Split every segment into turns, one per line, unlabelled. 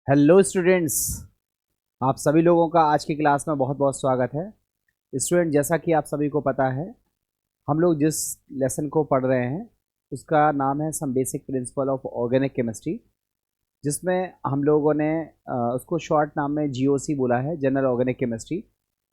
Hello students. आप सभी लोगों का आज की क्लास में बहुत बहुत स्वागत है। स्टूडेंट, जैसा कि आप सभी को पता है, हम लोग जिस लेसन को पढ़ रहे हैं उसका नाम है some basic principle of organic chemistry, जिसमें हम लोगों ने उसको शॉर्ट नाम में जीओसी बोला है, जनरल ऑर्गेनिक केमिस्ट्री।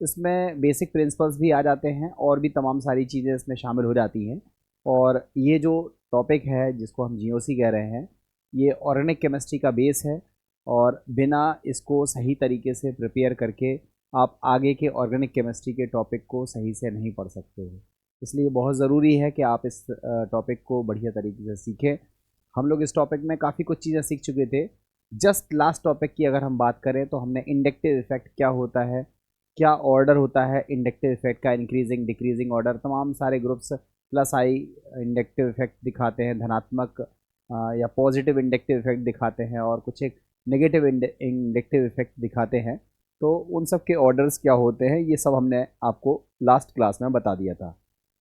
इसमें बेसिक प्रिंसिपल्स भी आ जाते हैं और भी तमाम सारी चीज़ें इसमें शामिल हो जाती हैं। और ये जो टॉपिक है जिसको हम जीओसी कह रहे हैं, ये ऑर्गेनिक केमिस्ट्री का बेस है। और बिना इसको सही तरीके से प्रिपेयर करके आप आगे के ऑर्गेनिक केमिस्ट्री के टॉपिक को सही से नहीं पढ़ सकते हो। इसलिए बहुत ज़रूरी है कि आप इस टॉपिक को बढ़िया तरीके से सीखें। हम लोग इस टॉपिक में काफ़ी कुछ चीज़ें सीख चुके थे। जस्ट लास्ट टॉपिक की अगर हम बात करें तो हमने इंडक्टिव इफेक्ट क्या होता है, क्या ऑर्डर होता है इंडक्टिव इफेक्ट का, इंक्रीजिंग डिक्रीजिंग ऑर्डर, तमाम सारे groups plus I inductive effect दिखाते हैं, धनात्मक या पॉजिटिव इंडक्टिव इफेक्ट दिखाते हैं, और कुछ एक नेगेटिव इंडक्टिव इफेक्ट दिखाते हैं। तो उन सब के ऑर्डर्स क्या होते हैं ये सब हमने आपको लास्ट क्लास में बता दिया था।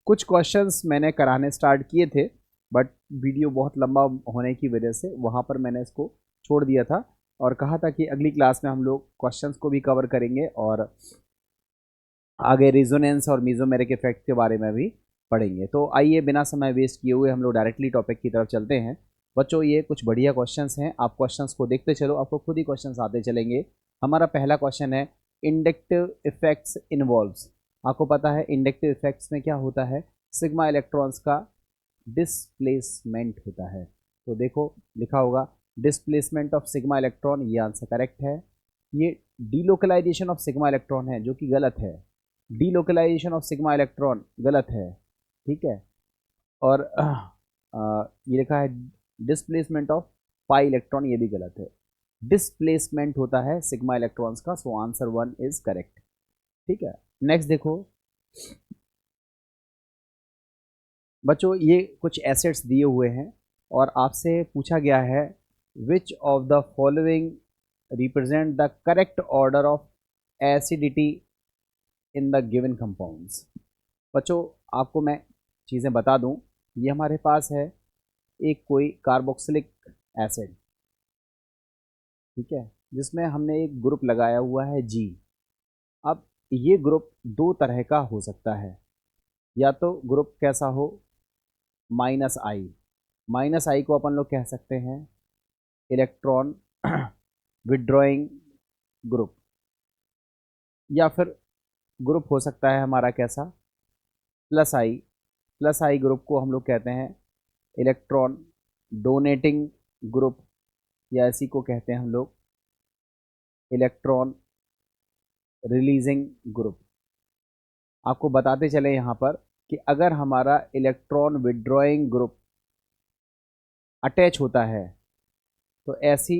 कुछ क्वेश्चंस मैंने कराने स्टार्ट किए थे, बट वीडियो बहुत लंबा होने की वजह से वहाँ पर मैंने इसको छोड़ दिया था और कहा था कि अगली क्लास में हम लोग क्वेश्चंस को भी कवर करेंगे और आगे रिजोनेंस और मीजोमेरिक इफेक्ट के बारे में भी पढ़ेंगे। तो आइए बिना समय वेस्ट किए हुए हम लोग डायरेक्टली टॉपिक की तरफ चलते हैं। बच्चों, ये कुछ बढ़िया क्वेश्चंस हैं, आप क्वेश्चंस को देखते चलो, आपको खुद ही क्वेश्चंस आते चलेंगे। हमारा पहला क्वेश्चन है, इंडक्टिव इफेक्ट्स इन्वॉल्व्स। आपको पता है इंडक्टिव इफेक्ट्स में क्या होता है, सिग्मा इलेक्ट्रॉन्स का डिस्प्लेसमेंट होता है। तो देखो लिखा होगा डिस्प्लेसमेंट ऑफ सिग्मा इलेक्ट्रॉन, ये आंसर करेक्ट है। ये डीलोकलाइजेशन ऑफ सिग्मा इलेक्ट्रॉन है जो कि गलत है। डीलोकलाइजेशन ऑफ सिग्मा इलेक्ट्रॉन गलत है, ठीक है। और ये लिखा है डिस्प्लेसमेंट ऑफ पाई इलेक्ट्रॉन, ये भी गलत है। डिस्प्लेसमेंट होता है सिग्मा इलेक्ट्रॉन्स का, सो आंसर 1 इज करेक्ट, ठीक है। नेक्स्ट देखो बच्चों, ये कुछ एसिड्स दिए हुए हैं और आपसे पूछा गया है which of the following represent the correct order of acidity in the given compounds. बच्चों, आपको मैं चीज़ें बता दूं, ये हमारे पास है एक कोई कार्बोक्सिलिक एसिड, ठीक है, जिसमें हमने एक ग्रुप लगाया हुआ है जी। अब ये ग्रुप दो तरह का हो सकता है, या तो ग्रुप कैसा हो, माइनस आई। माइनस आई को अपन लोग कह सकते हैं इलेक्ट्रॉन विड्रॉइंग ग्रुप, या फिर ग्रुप हो सकता है हमारा कैसा, प्लस आई। प्लस आई ग्रुप को हम लोग कहते हैं इलेक्ट्रॉन डोनेटिंग ग्रुप, या इसी को कहते हैं हम लोग इलेक्ट्रॉन रिलीजिंग ग्रुप। आपको बताते चले यहाँ पर कि अगर हमारा इलेक्ट्रॉन विड्रॉइंग ग्रुप अटैच होता है तो ऐसी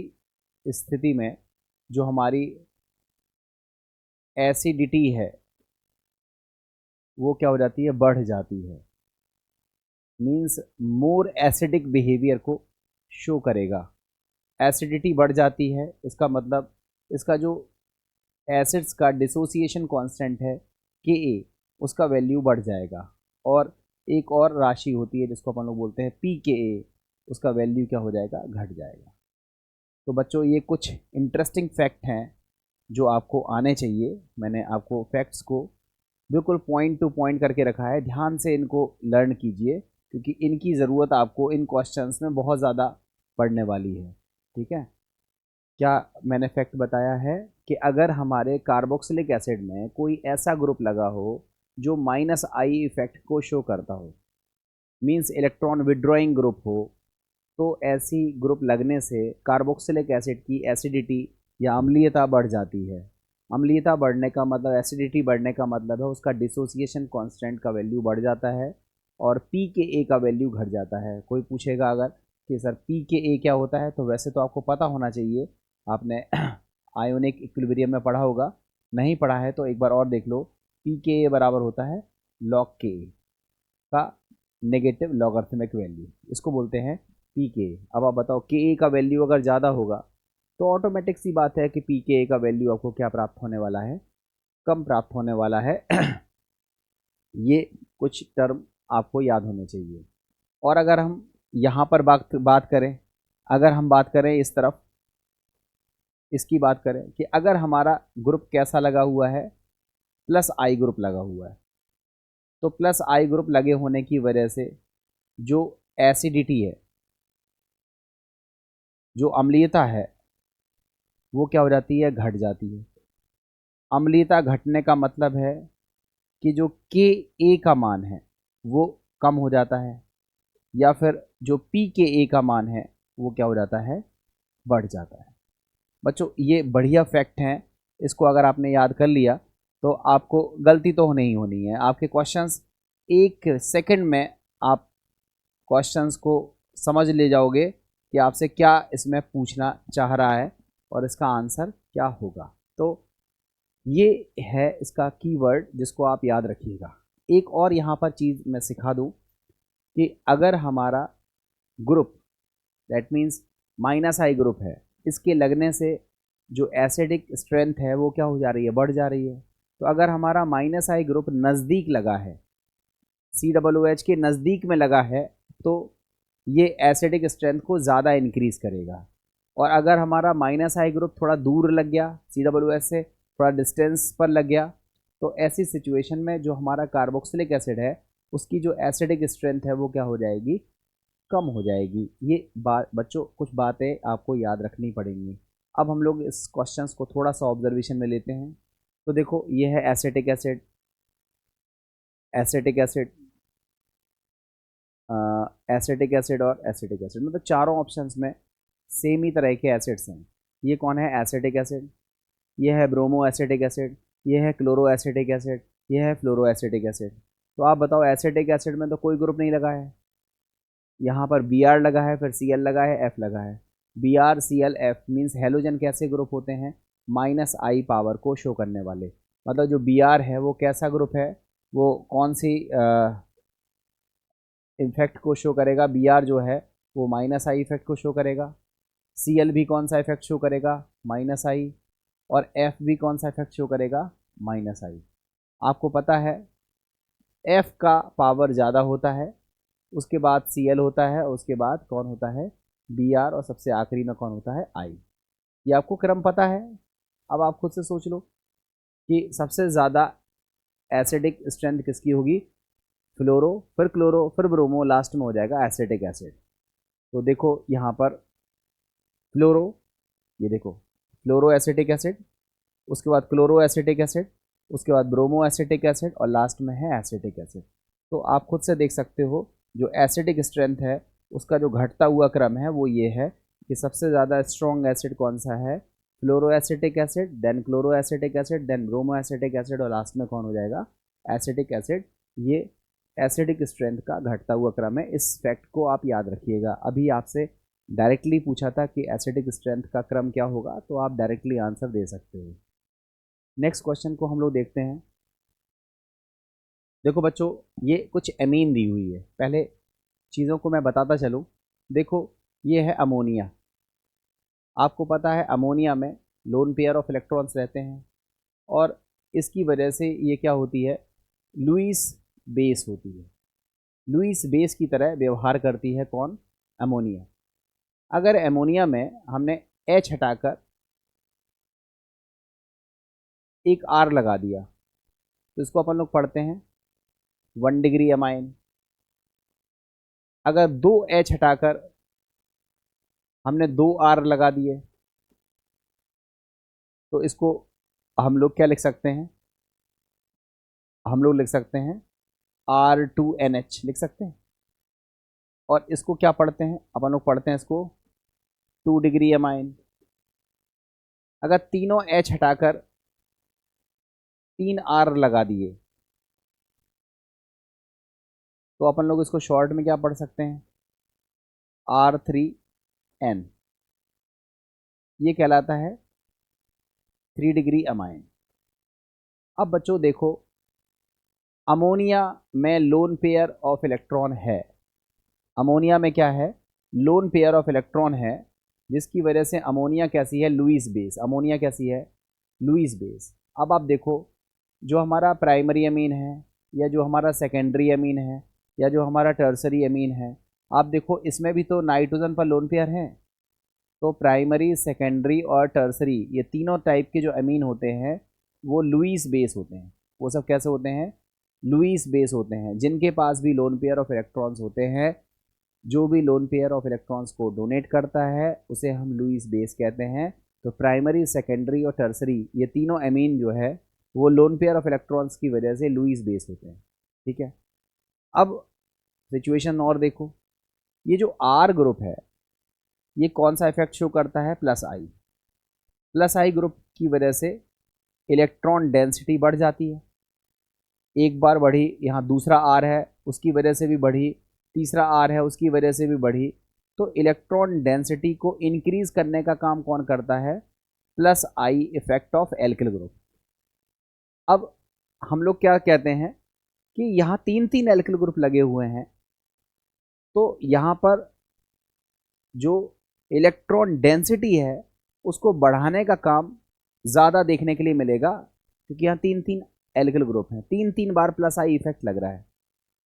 स्थिति में जो हमारी एसिडिटी है वो क्या हो जाती है, बढ़ जाती है। मींस मोर एसिडिक बिहेवियर को शो करेगा। एसिडिटी बढ़ जाती है, इसका मतलब इसका जो एसिड्स का डिसोसिएशन कांस्टेंट है के ए, उसका वैल्यू बढ़ जाएगा। और एक और राशि होती है जिसको अपन लोग बोलते हैं पी के ए, उसका वैल्यू क्या हो जाएगा, घट जाएगा। तो बच्चों, ये कुछ इंटरेस्टिंग फैक्ट हैं जो आपको आने चाहिए। मैंने आपको फैक्ट्स को बिल्कुल पॉइंट टू पॉइंट करके रखा है, ध्यान से इनको लर्न कीजिए क्योंकि इनकी ज़रूरत आपको इन क्वेश्चंस में बहुत ज़्यादा पड़ने वाली है, ठीक है। क्या मैंने फैक्ट बताया है कि अगर हमारे कार्बोक्सिलिक एसिड में कोई ऐसा ग्रुप लगा हो जो माइनस आई इफेक्ट को शो करता हो, मींस इलेक्ट्रॉन विड्रॉइंग ग्रुप हो, तो ऐसी ग्रुप लगने से कार्बोक्सिलिक एसिड की एसिडिटी या अम्लीयता बढ़ जाती है। अम्लीयता बढ़ने का मतलब, एसिडिटी बढ़ने का मतलब है उसका डिसोसिएशन कांस्टेंट का वैल्यू बढ़ जाता है और पी के ए का वैल्यू घट जाता है। कोई पूछेगा अगर कि सर पी के ए क्या होता है, तो वैसे तो आपको पता होना चाहिए, आपने आयोनिक इक्विलिब्रियम में पढ़ा होगा। नहीं पढ़ा है तो एक बार और देख लो। पी के ए बराबर होता है लॉग के ए का नेगेटिव लॉगरिथमिक वैल्यू, इसको बोलते हैं पी के। अब आप बताओ के ए का वैल्यू अगर ज़्यादा होगा तो ऑटोमेटिक सी बात है कि पी के ए का वैल्यू आपको क्या प्राप्त होने वाला है, कम प्राप्त होने वाला है। ये कुछ टर्म आपको याद होने चाहिए। और अगर हम यहाँ पर बात करें, अगर हम बात करें इस तरफ इसकी बात करें कि अगर हमारा ग्रुप कैसा लगा हुआ है, प्लस आई ग्रुप लगा हुआ है, तो प्लस आई ग्रुप लगे होने की वजह से जो एसिडिटी है, जो अम्लीयता है, वो क्या हो जाती है, घट जाती है। अम्लीयता घटने का मतलब है कि जो के ए का मान है वो कम हो जाता है, या फिर जो पी के ए का मान है वो क्या हो जाता है, बढ़ जाता है। बच्चों ये बढ़िया फैक्ट हैं, इसको अगर आपने याद कर लिया तो आपको गलती तो नहीं होनी है। आपके क्वेश्चंस एक सेकंड में आप क्वेश्चंस को समझ ले जाओगे कि आपसे क्या इसमें पूछना चाह रहा है और इसका आंसर क्या होगा। तो ये है इसका कीवर्ड जिसको आप याद रखिएगा। एक और यहाँ पर चीज़ मैं सिखा दूँ कि अगर हमारा group that means minus I group है, इसके लगने से जो एसिडिक स्ट्रेंथ है वो क्या हो जा रही है, बढ़ जा रही है। तो अगर हमारा माइनस आई ग्रुप नज़दीक लगा है, COOH के नज़दीक में लगा है, तो ये एसिडिक स्ट्रेंथ को ज़्यादा इंक्रीज़ करेगा। और अगर हमारा माइनस आई ग्रुप थोड़ा दूर लग गया, COOH से थोड़ा डिस्टेंस पर लग गया, तो ऐसी सिचुएशन में जो हमारा कार्बोक्सिलिक एसिड है उसकी जो एसिडिक स्ट्रेंथ है वो क्या हो जाएगी, कम हो जाएगी। ये बात बच्चों कुछ बातें आपको याद रखनी पड़ेंगी। अब हम लोग इस क्वेश्चंस को थोड़ा सा ऑब्जर्वेशन में लेते हैं। तो देखो ये है acetic acid, acetic acid, acetic acid और एसिटिक एसिड, मतलब चारों ऑप्शंस में सेम ही तरह के एसिड्स हैं। ये कौन है, एसिटिक एसिड, ये है ब्रोमो एसिटिक एसिड, ये है क्लोरो एसिटिक एसिड, ये है फ्लोरो एसिटिक एसिड। तो आप बताओ एसिटिक एसिड में तो कोई ग्रुप नहीं लगा है, यहाँ पर Br लगा है, फिर Cl लगा है, F लगा है। Br Cl F means halogen कैसे ग्रुप होते हैं, माइनस आई पावर को शो करने वाले। मतलब जो Br है वो कैसा ग्रुप है, वो कौन सी इफेक्ट को शो करेगा, Br जो है वो माइनस आई इफेक्ट को शो करेगा। Cl भी कौन सा इफेक्ट शो करेगा, माइनस आई। और F भी कौन सा इफेक्ट शो करेगा, माइनस आई। आपको पता है F का पावर ज़्यादा होता है, उसके बाद Cl होता है, उसके बाद कौन होता है, Br, और सबसे आखिरी में कौन होता है, I। ये आपको क्रम पता है। अब आप खुद से सोच लो कि सबसे ज़्यादा एसिडिक स्ट्रेंथ किसकी होगी, फ्लोरो, फिर क्लोरो, फिर ब्रोमो, लास्ट में हो जाएगा एसिटिक एसिड। तो देखो यहाँ पर फ्लोरो, ये देखो फ्लोरो एसिटिक एसिड, उसके बाद क्लोरो एसिटिक एसिड, उसके बाद ब्रोमो एसिटिक एसिड, और लास्ट में है एसिटिक एसिड। तो आप खुद से देख सकते हो जो एसिडिक स्ट्रेंथ है उसका जो घटता हुआ क्रम है वो ये है कि सबसे ज़्यादा स्ट्रॉन्ग एसिड कौन सा है, fluoro acetic acid, then chloro acetic acid, then bromo acetic acid, और लास्ट में कौन हो जाएगा, एसिटिक एसिड। ये एसिडिक स्ट्रेंथ का घटता हुआ क्रम है। इस फैक्ट को आप याद रखिएगा। अभी आपसे डायरेक्टली पूछा था कि एसिडिक स्ट्रेंथ का क्रम क्या होगा, तो आप डायरेक्टली आंसर दे सकते हो। नेक्स्ट क्वेश्चन को हम लोग देखते हैं। देखो बच्चों ये कुछ एमीन दी हुई है, पहले चीज़ों को मैं बताता चलूँ। देखो ये है अमोनिया, आपको पता है अमोनिया में लोन पेयर ऑफ इलेक्ट्रॉन्स रहते हैं, और इसकी वजह से ये क्या होती है, लुईस बेस होती है। लुईस बेस की तरह व्यवहार करती है कौन, अमोनिया। अगर अमोनिया में हमने H हटाकर एक R लगा दिया तो इसको अपन लोग पढ़ते हैं 1 डिग्री अमाइन। अगर 2 H हटाकर हमने 2 R लगा दिए तो इसको हम लोग क्या लिख सकते हैं, हम लोग लिख सकते हैं R2NH लिख सकते हैं। और इसको क्या पढ़ते हैं, अपन लोग पढ़ते हैं इसको 2 डिग्री अमाइन। अगर तीनों H हटाकर 3 R लगा दिए तो अपन लोग इसको शॉर्ट में क्या पढ़ सकते हैं, R3N। ये कहलाता है 3 डिग्री अमाइन। अब बच्चों देखो अमोनिया में लोन पेयर ऑफ इलेक्ट्रॉन है, अमोनिया में क्या है, लोन पेयर ऑफ इलेक्ट्रॉन है, जिसकी वजह से अमोनिया कैसी है, लुईस बेस। अमोनिया कैसी है, लुईस बेस। अब आप देखो जो हमारा प्राइमरी अमीन है, या जो हमारा सेकेंडरी अमीन है, या जो हमारा टर्सरी अमीन है, आप देखो इसमें भी तो नाइट्रोजन पर लोन पेयर हैं। तो प्राइमरी, सेकेंडरी और टर्सरी, ये तीनों टाइप के जो अमीन होते हैं वो लुईस बेस होते हैं। वो सब कैसे होते हैं? लुईस बेस होते हैं, जिनके पास भी लोन पेयर ऑफ इलेक्ट्रॉन्स होते हैं। जो भी लोन पेयर ऑफ इलेक्ट्रॉन्स को डोनेट करता है उसे हम लुईस बेस कहते हैं। तो प्राइमरी, सेकेंडरी और टर्सरी, ये तीनों अमीन जो है वो लोन पेयर ऑफ इलेक्ट्रॉन्स की वजह से लुईस बेस होते हैं। ठीक है, अब सिचुएशन और देखो, ये जो आर ग्रुप है ये कौन सा इफेक्ट शो करता है? प्लस आई। प्लस आई ग्रुप की वजह से इलेक्ट्रॉन डेंसिटी बढ़ जाती है। एक बार बढ़ी, यहाँ दूसरा आर है उसकी वजह से भी बढ़ी, तीसरा आर है उसकी वजह से भी बढ़ी। तो इलेक्ट्रॉन डेंसिटी को इंक्रीज करने का काम कौन करता है? Plus I effect of alkyl group. अब हम लोग क्या कहते हैं कि यहाँ तीन तीन एल्किल ग्रुप लगे हुए हैं, तो यहाँ पर जो इलेक्ट्रॉन डेंसिटी है उसको बढ़ाने का काम ज़्यादा देखने के लिए मिलेगा, क्योंकि यहाँ तीन तीन एल्किल ग्रुप हैं, तीन तीन बार प्लस आई इफेक्ट लग रहा है।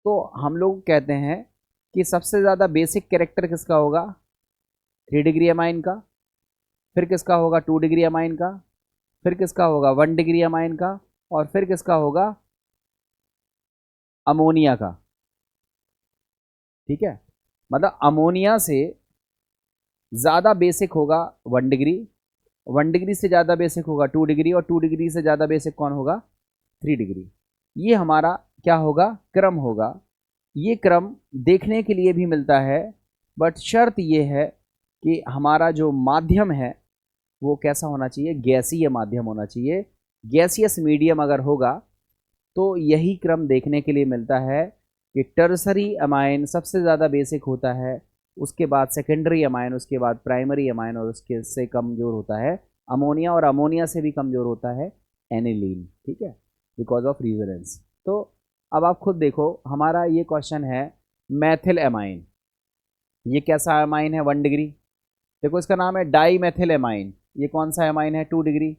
तो हम लोग कहते हैं कि सबसे ज़्यादा बेसिक कैरेक्टर किसका होगा? 3 डिग्री अमाइन का। फिर किसका होगा? 2 डिग्री अमाइन का। फिर किसका होगा? 1 डिग्री अमाइन का। और फिर किसका होगा? अमोनिया का। ठीक है, मतलब अमोनिया से ज़्यादा बेसिक होगा 1 डिग्री, 1 डिग्री से ज़्यादा बेसिक होगा 2 डिग्री, और 2 डिग्री से ज़्यादा बेसिक कौन होगा? 3 डिग्री। ये हमारा क्या होगा? क्रम होगा। ये क्रम देखने के लिए भी मिलता है, बट शर्त ये है कि हमारा जो माध्यम है वो कैसा होना चाहिए? गैसीय माध्यम होना चाहिए। गैसियस मीडियम अगर होगा तो यही क्रम देखने के लिए मिलता है कि टर्सरी अमाइन सबसे ज़्यादा बेसिक होता है, उसके बाद सेकेंडरी अमाइन, उसके बाद प्राइमरी अमाइन, और उसके से कमज़ोर होता है अमोनिया, और अमोनिया से भी कमज़ोर होता है एनिलीन। ठीक है, बिकॉज ऑफ रिजोनेंस। तो अब आप खुद देखो, हमारा ये क्वेश्चन है मैथिल एमाइन। ये कैसा एमाइन है? 1 डिग्री। देखो इसका नाम है डाई मैथिल एमाइन। ये कौन सा एमाइन है? 2 डिग्री।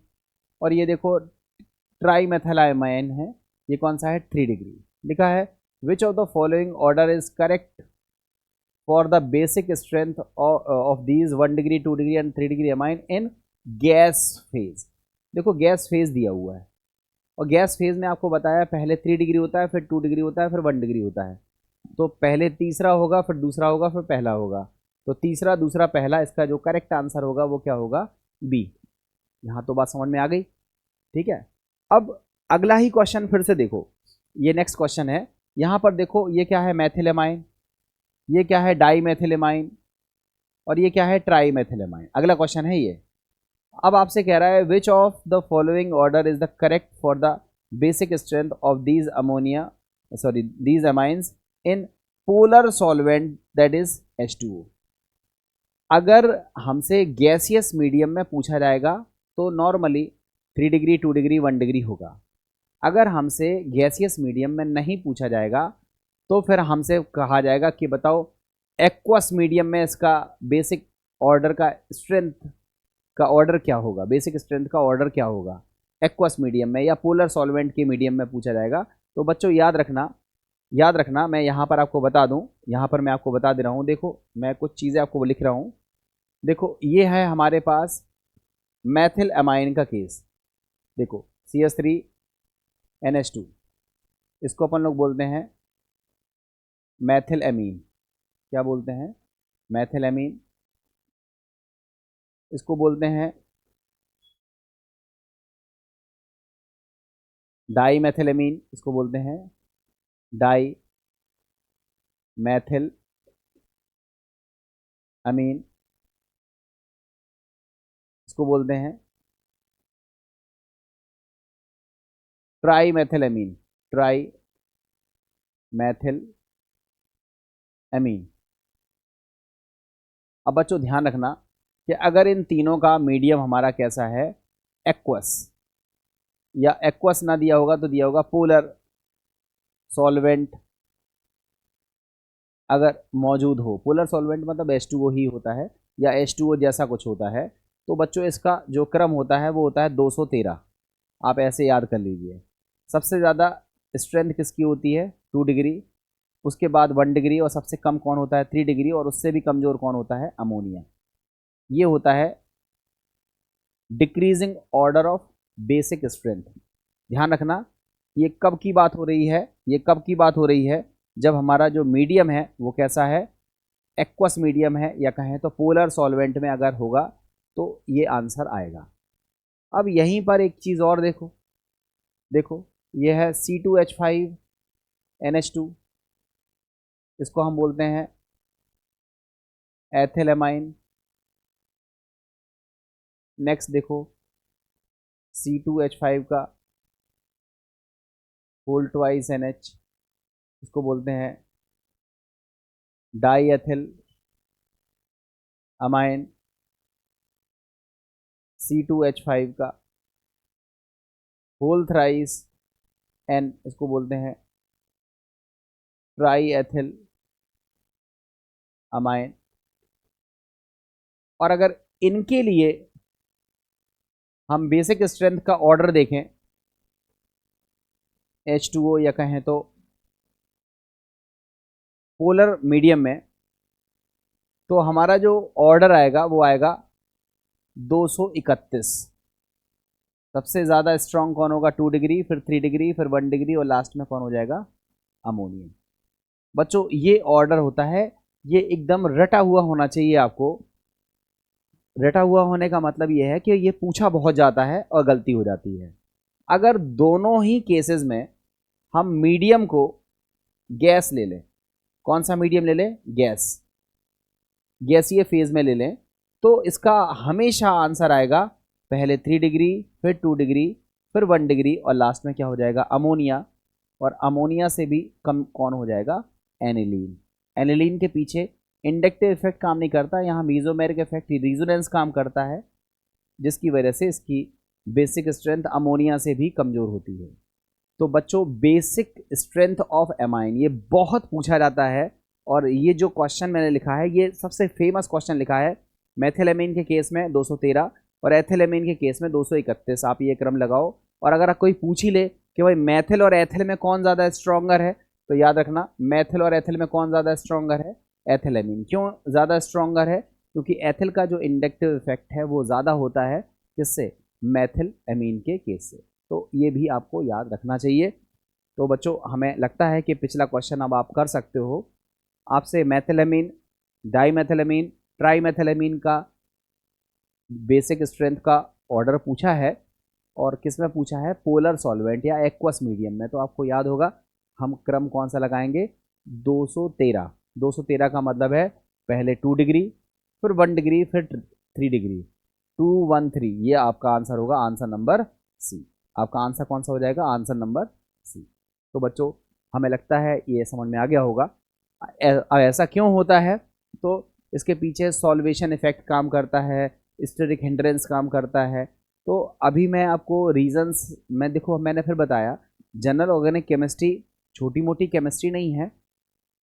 और ये देखो ट्राई मैथिल एमाइन है, ये कौन सा है? 3 डिग्री। लिखा है which of the following order is correct for the basic strength of these 1 degree, 2 degree and 3 degree amine in gas phase. देखो गैस फेज दिया हुआ है, और गैस फेज में आपको बताया पहले 3 डिग्री होता है, फिर 2 डिग्री होता है, फिर 1 डिग्री होता है। तो पहले तीसरा होगा, फिर दूसरा होगा, फिर पहला होगा। तो तीसरा, दूसरा, पहला, इसका जो करेक्ट आंसर होगा वो क्या होगा? बी। यहाँ तो बात समझ में आ गई। ठीक है, अब अगला ही क्वेश्चन फिर से देखो, ये नेक्स्ट क्वेश्चन है। यहाँ पर देखो ये क्या है? मैथिलेमाइन। ये क्या है? डाई मैथिलेमाइन। और ये क्या है? ट्राई मैथिलेमाइन। अगला क्वेश्चन है ये। अब आपसे कह रहा है which of the following order is the correct for the basic strength of these ammonia, sorry these amines in polar solvent that is H2O। अगर हमसे गैसियस मीडियम में पूछा जाएगा तो नॉर्मली 3 डिग्री, 2 डिग्री, 1 डिग्री होगा। अगर हमसे गैसियस मीडियम में नहीं पूछा जाएगा तो फिर हमसे कहा जाएगा कि बताओ एक्वस मीडियम में इसका बेसिक ऑर्डर का स्ट्रेंथ का ऑर्डर क्या होगा? बेसिक स्ट्रेंथ का ऑर्डर क्या होगा एक्वस मीडियम में, या पोलर सॉल्वेंट के मीडियम में पूछा जाएगा। तो बच्चों याद रखना, याद रखना, मैं यहाँ पर आपको बता दूँ, यहाँ पर मैं आपको बता दे रहा हूँ। देखो मैं कुछ चीज़ें आपको लिख रहा हूँ। देखो ये है हमारे पास मैथिल अमाइन का केस। देखो CH3NH2, इसको अपन लोग बोलते हैं मैथिल एमीन। क्या बोलते हैं? मैथिल एमीन। इसको बोलते हैं डाई मैथिल एमीन। इसको बोलते हैं डाई मैथिल अमीन। इसको बोलते हैं ट्राई मैथिल अमीन। ट्राई मैथिल अमीन। अब बच्चों ध्यान रखना कि अगर इन तीनों का मीडियम हमारा कैसा है? एक्वस, या एक्वस ना दिया होगा तो दिया होगा पोलर सॉल्वेंट। अगर मौजूद हो पोलर सॉल्वेंट मतलब H2O ही होता है, या H2O जैसा कुछ होता है, तो बच्चों इसका जो क्रम होता है वो होता है 213। आप ऐसे याद कर लीजिए। सबसे ज़्यादा स्ट्रेंथ किसकी होती है? 2 डिग्री, उसके बाद 1 डिग्री, और सबसे कम कौन होता है? 3 डिग्री, और उससे भी कमज़ोर कौन होता है? अमोनिया। ये होता है decreasing order of basic strength. ध्यान रखना, ये कब की बात हो रही है, ये कब की बात हो रही है, जब हमारा जो मीडियम है वो कैसा है, एक्वस मीडियम है, या कहें तो पोलर सॉल्वेंट में अगर होगा तो ये आंसर आएगा। अब यहीं पर एक चीज़ और देखो, देखो ये है C2H5NH2, इसको हम बोलते हैं एथिलेमाइन। नेक्स्ट देखो C2H5 का होल ट्वाइस NH, इसको बोलते हैं डाई एथिल अमाइन। C2H5 का होल थ्राइस N, इसको बोलते हैं ट्राई एथिल अमाइन। और अगर इनके लिए हम बेसिक स्ट्रेंथ का ऑर्डर देखें H2O या कहें तो पोलर मीडियम में, तो हमारा जो ऑर्डर आएगा वो आएगा 231। सबसे ज़्यादा स्ट्रॉन्ग कौन होगा, 2 डिग्री, फिर 3 डिग्री, फिर 1 डिग्री, और लास्ट में कौन हो जाएगा, अमोनियम। बच्चों ये ऑर्डर होता है, ये एकदम रटा हुआ होना चाहिए आपको। रटा हुआ होने का मतलब ये है कि ये पूछा बहुत जाता है और गलती हो जाती है। अगर दोनों ही केसेस में हम मीडियम को गैस ले लें, कौन सा मीडियम ले लें, गैस, गैसीय फेज में ले लें, तो इसका हमेशा आंसर आएगा पहले 3 डिग्री, फिर 2 डिग्री, फिर 1 डिग्री, और लास्ट में क्या हो जाएगा, अमोनिया। और अमोनिया से भी कम कौन हो जाएगा, एनिलीन। एनिलीन के पीछे इंडक्टिव इफेक्ट काम नहीं करता, यहाँ मीजोमेरिक इफेक्ट रिजोनेंस काम करता है, जिसकी वजह से इसकी बेसिक स्ट्रेंथ अमोनिया से भी कमज़ोर होती है। तो बच्चों बेसिक स्ट्रेंथ ऑफ एमाइन ये बहुत पूछा जाता है, और ये जो क्वेश्चन मैंने लिखा है ये सबसे फेमस क्वेश्चन लिखा है। मेथिलेमीन के केस में 213 और एथिलेमीन के केस में 231। आप ये क्रम लगाओ, और अगर कोई पूछ ही ले कि भाई मैथिल और एथिल में कौन ज़्यादा स्ट्रॉन्गर है, तो याद रखना मैथिल और एथिल में कौन ज़्यादा स्ट्रॉन्गर है, एथिलेमीन। क्यों ज़्यादा स्ट्रॉन्गर है, क्योंकि एथिल का जो इंडक्टिव इफेक्ट है वो ज़्यादा होता है किससे, मैथिल एमीन के केस से। तो ये भी आपको याद रखना चाहिए। तो बच्चों हमें लगता है कि पिछला क्वेश्चन अब आप कर सकते हो। आपसे मैथिलेमीन, डाईमेथिलेमीन, ट्राईमेथिलेमीन का बेसिक स्ट्रेंथ का ऑर्डर पूछा है, और किस में पूछा है, पोलर सॉल्वेंट या एक्वस मीडियम में। तो आपको याद होगा हम क्रम कौन सा लगाएंगे, 213। 213 का मतलब है पहले 2 डिग्री, फिर 1 डिग्री, फिर 3 डिग्री, 213। ये आपका आंसर होगा, आंसर नंबर सी। आपका आंसर कौन सा हो जाएगा, आंसर नंबर सी। तो बच्चों हमें लगता है ये समझ में आ गया होगा। ऐसा क्यों होता है, तो इसके पीछे सॉल्वेशन इफेक्ट काम करता है, स्टेरिक हिंड्रेंस काम करता है। तो अभी मैं आपको रीजंस मैं देखो मैंने फिर बताया, जनरल ऑर्गेनिक केमिस्ट्री छोटी मोटी केमिस्ट्री नहीं है,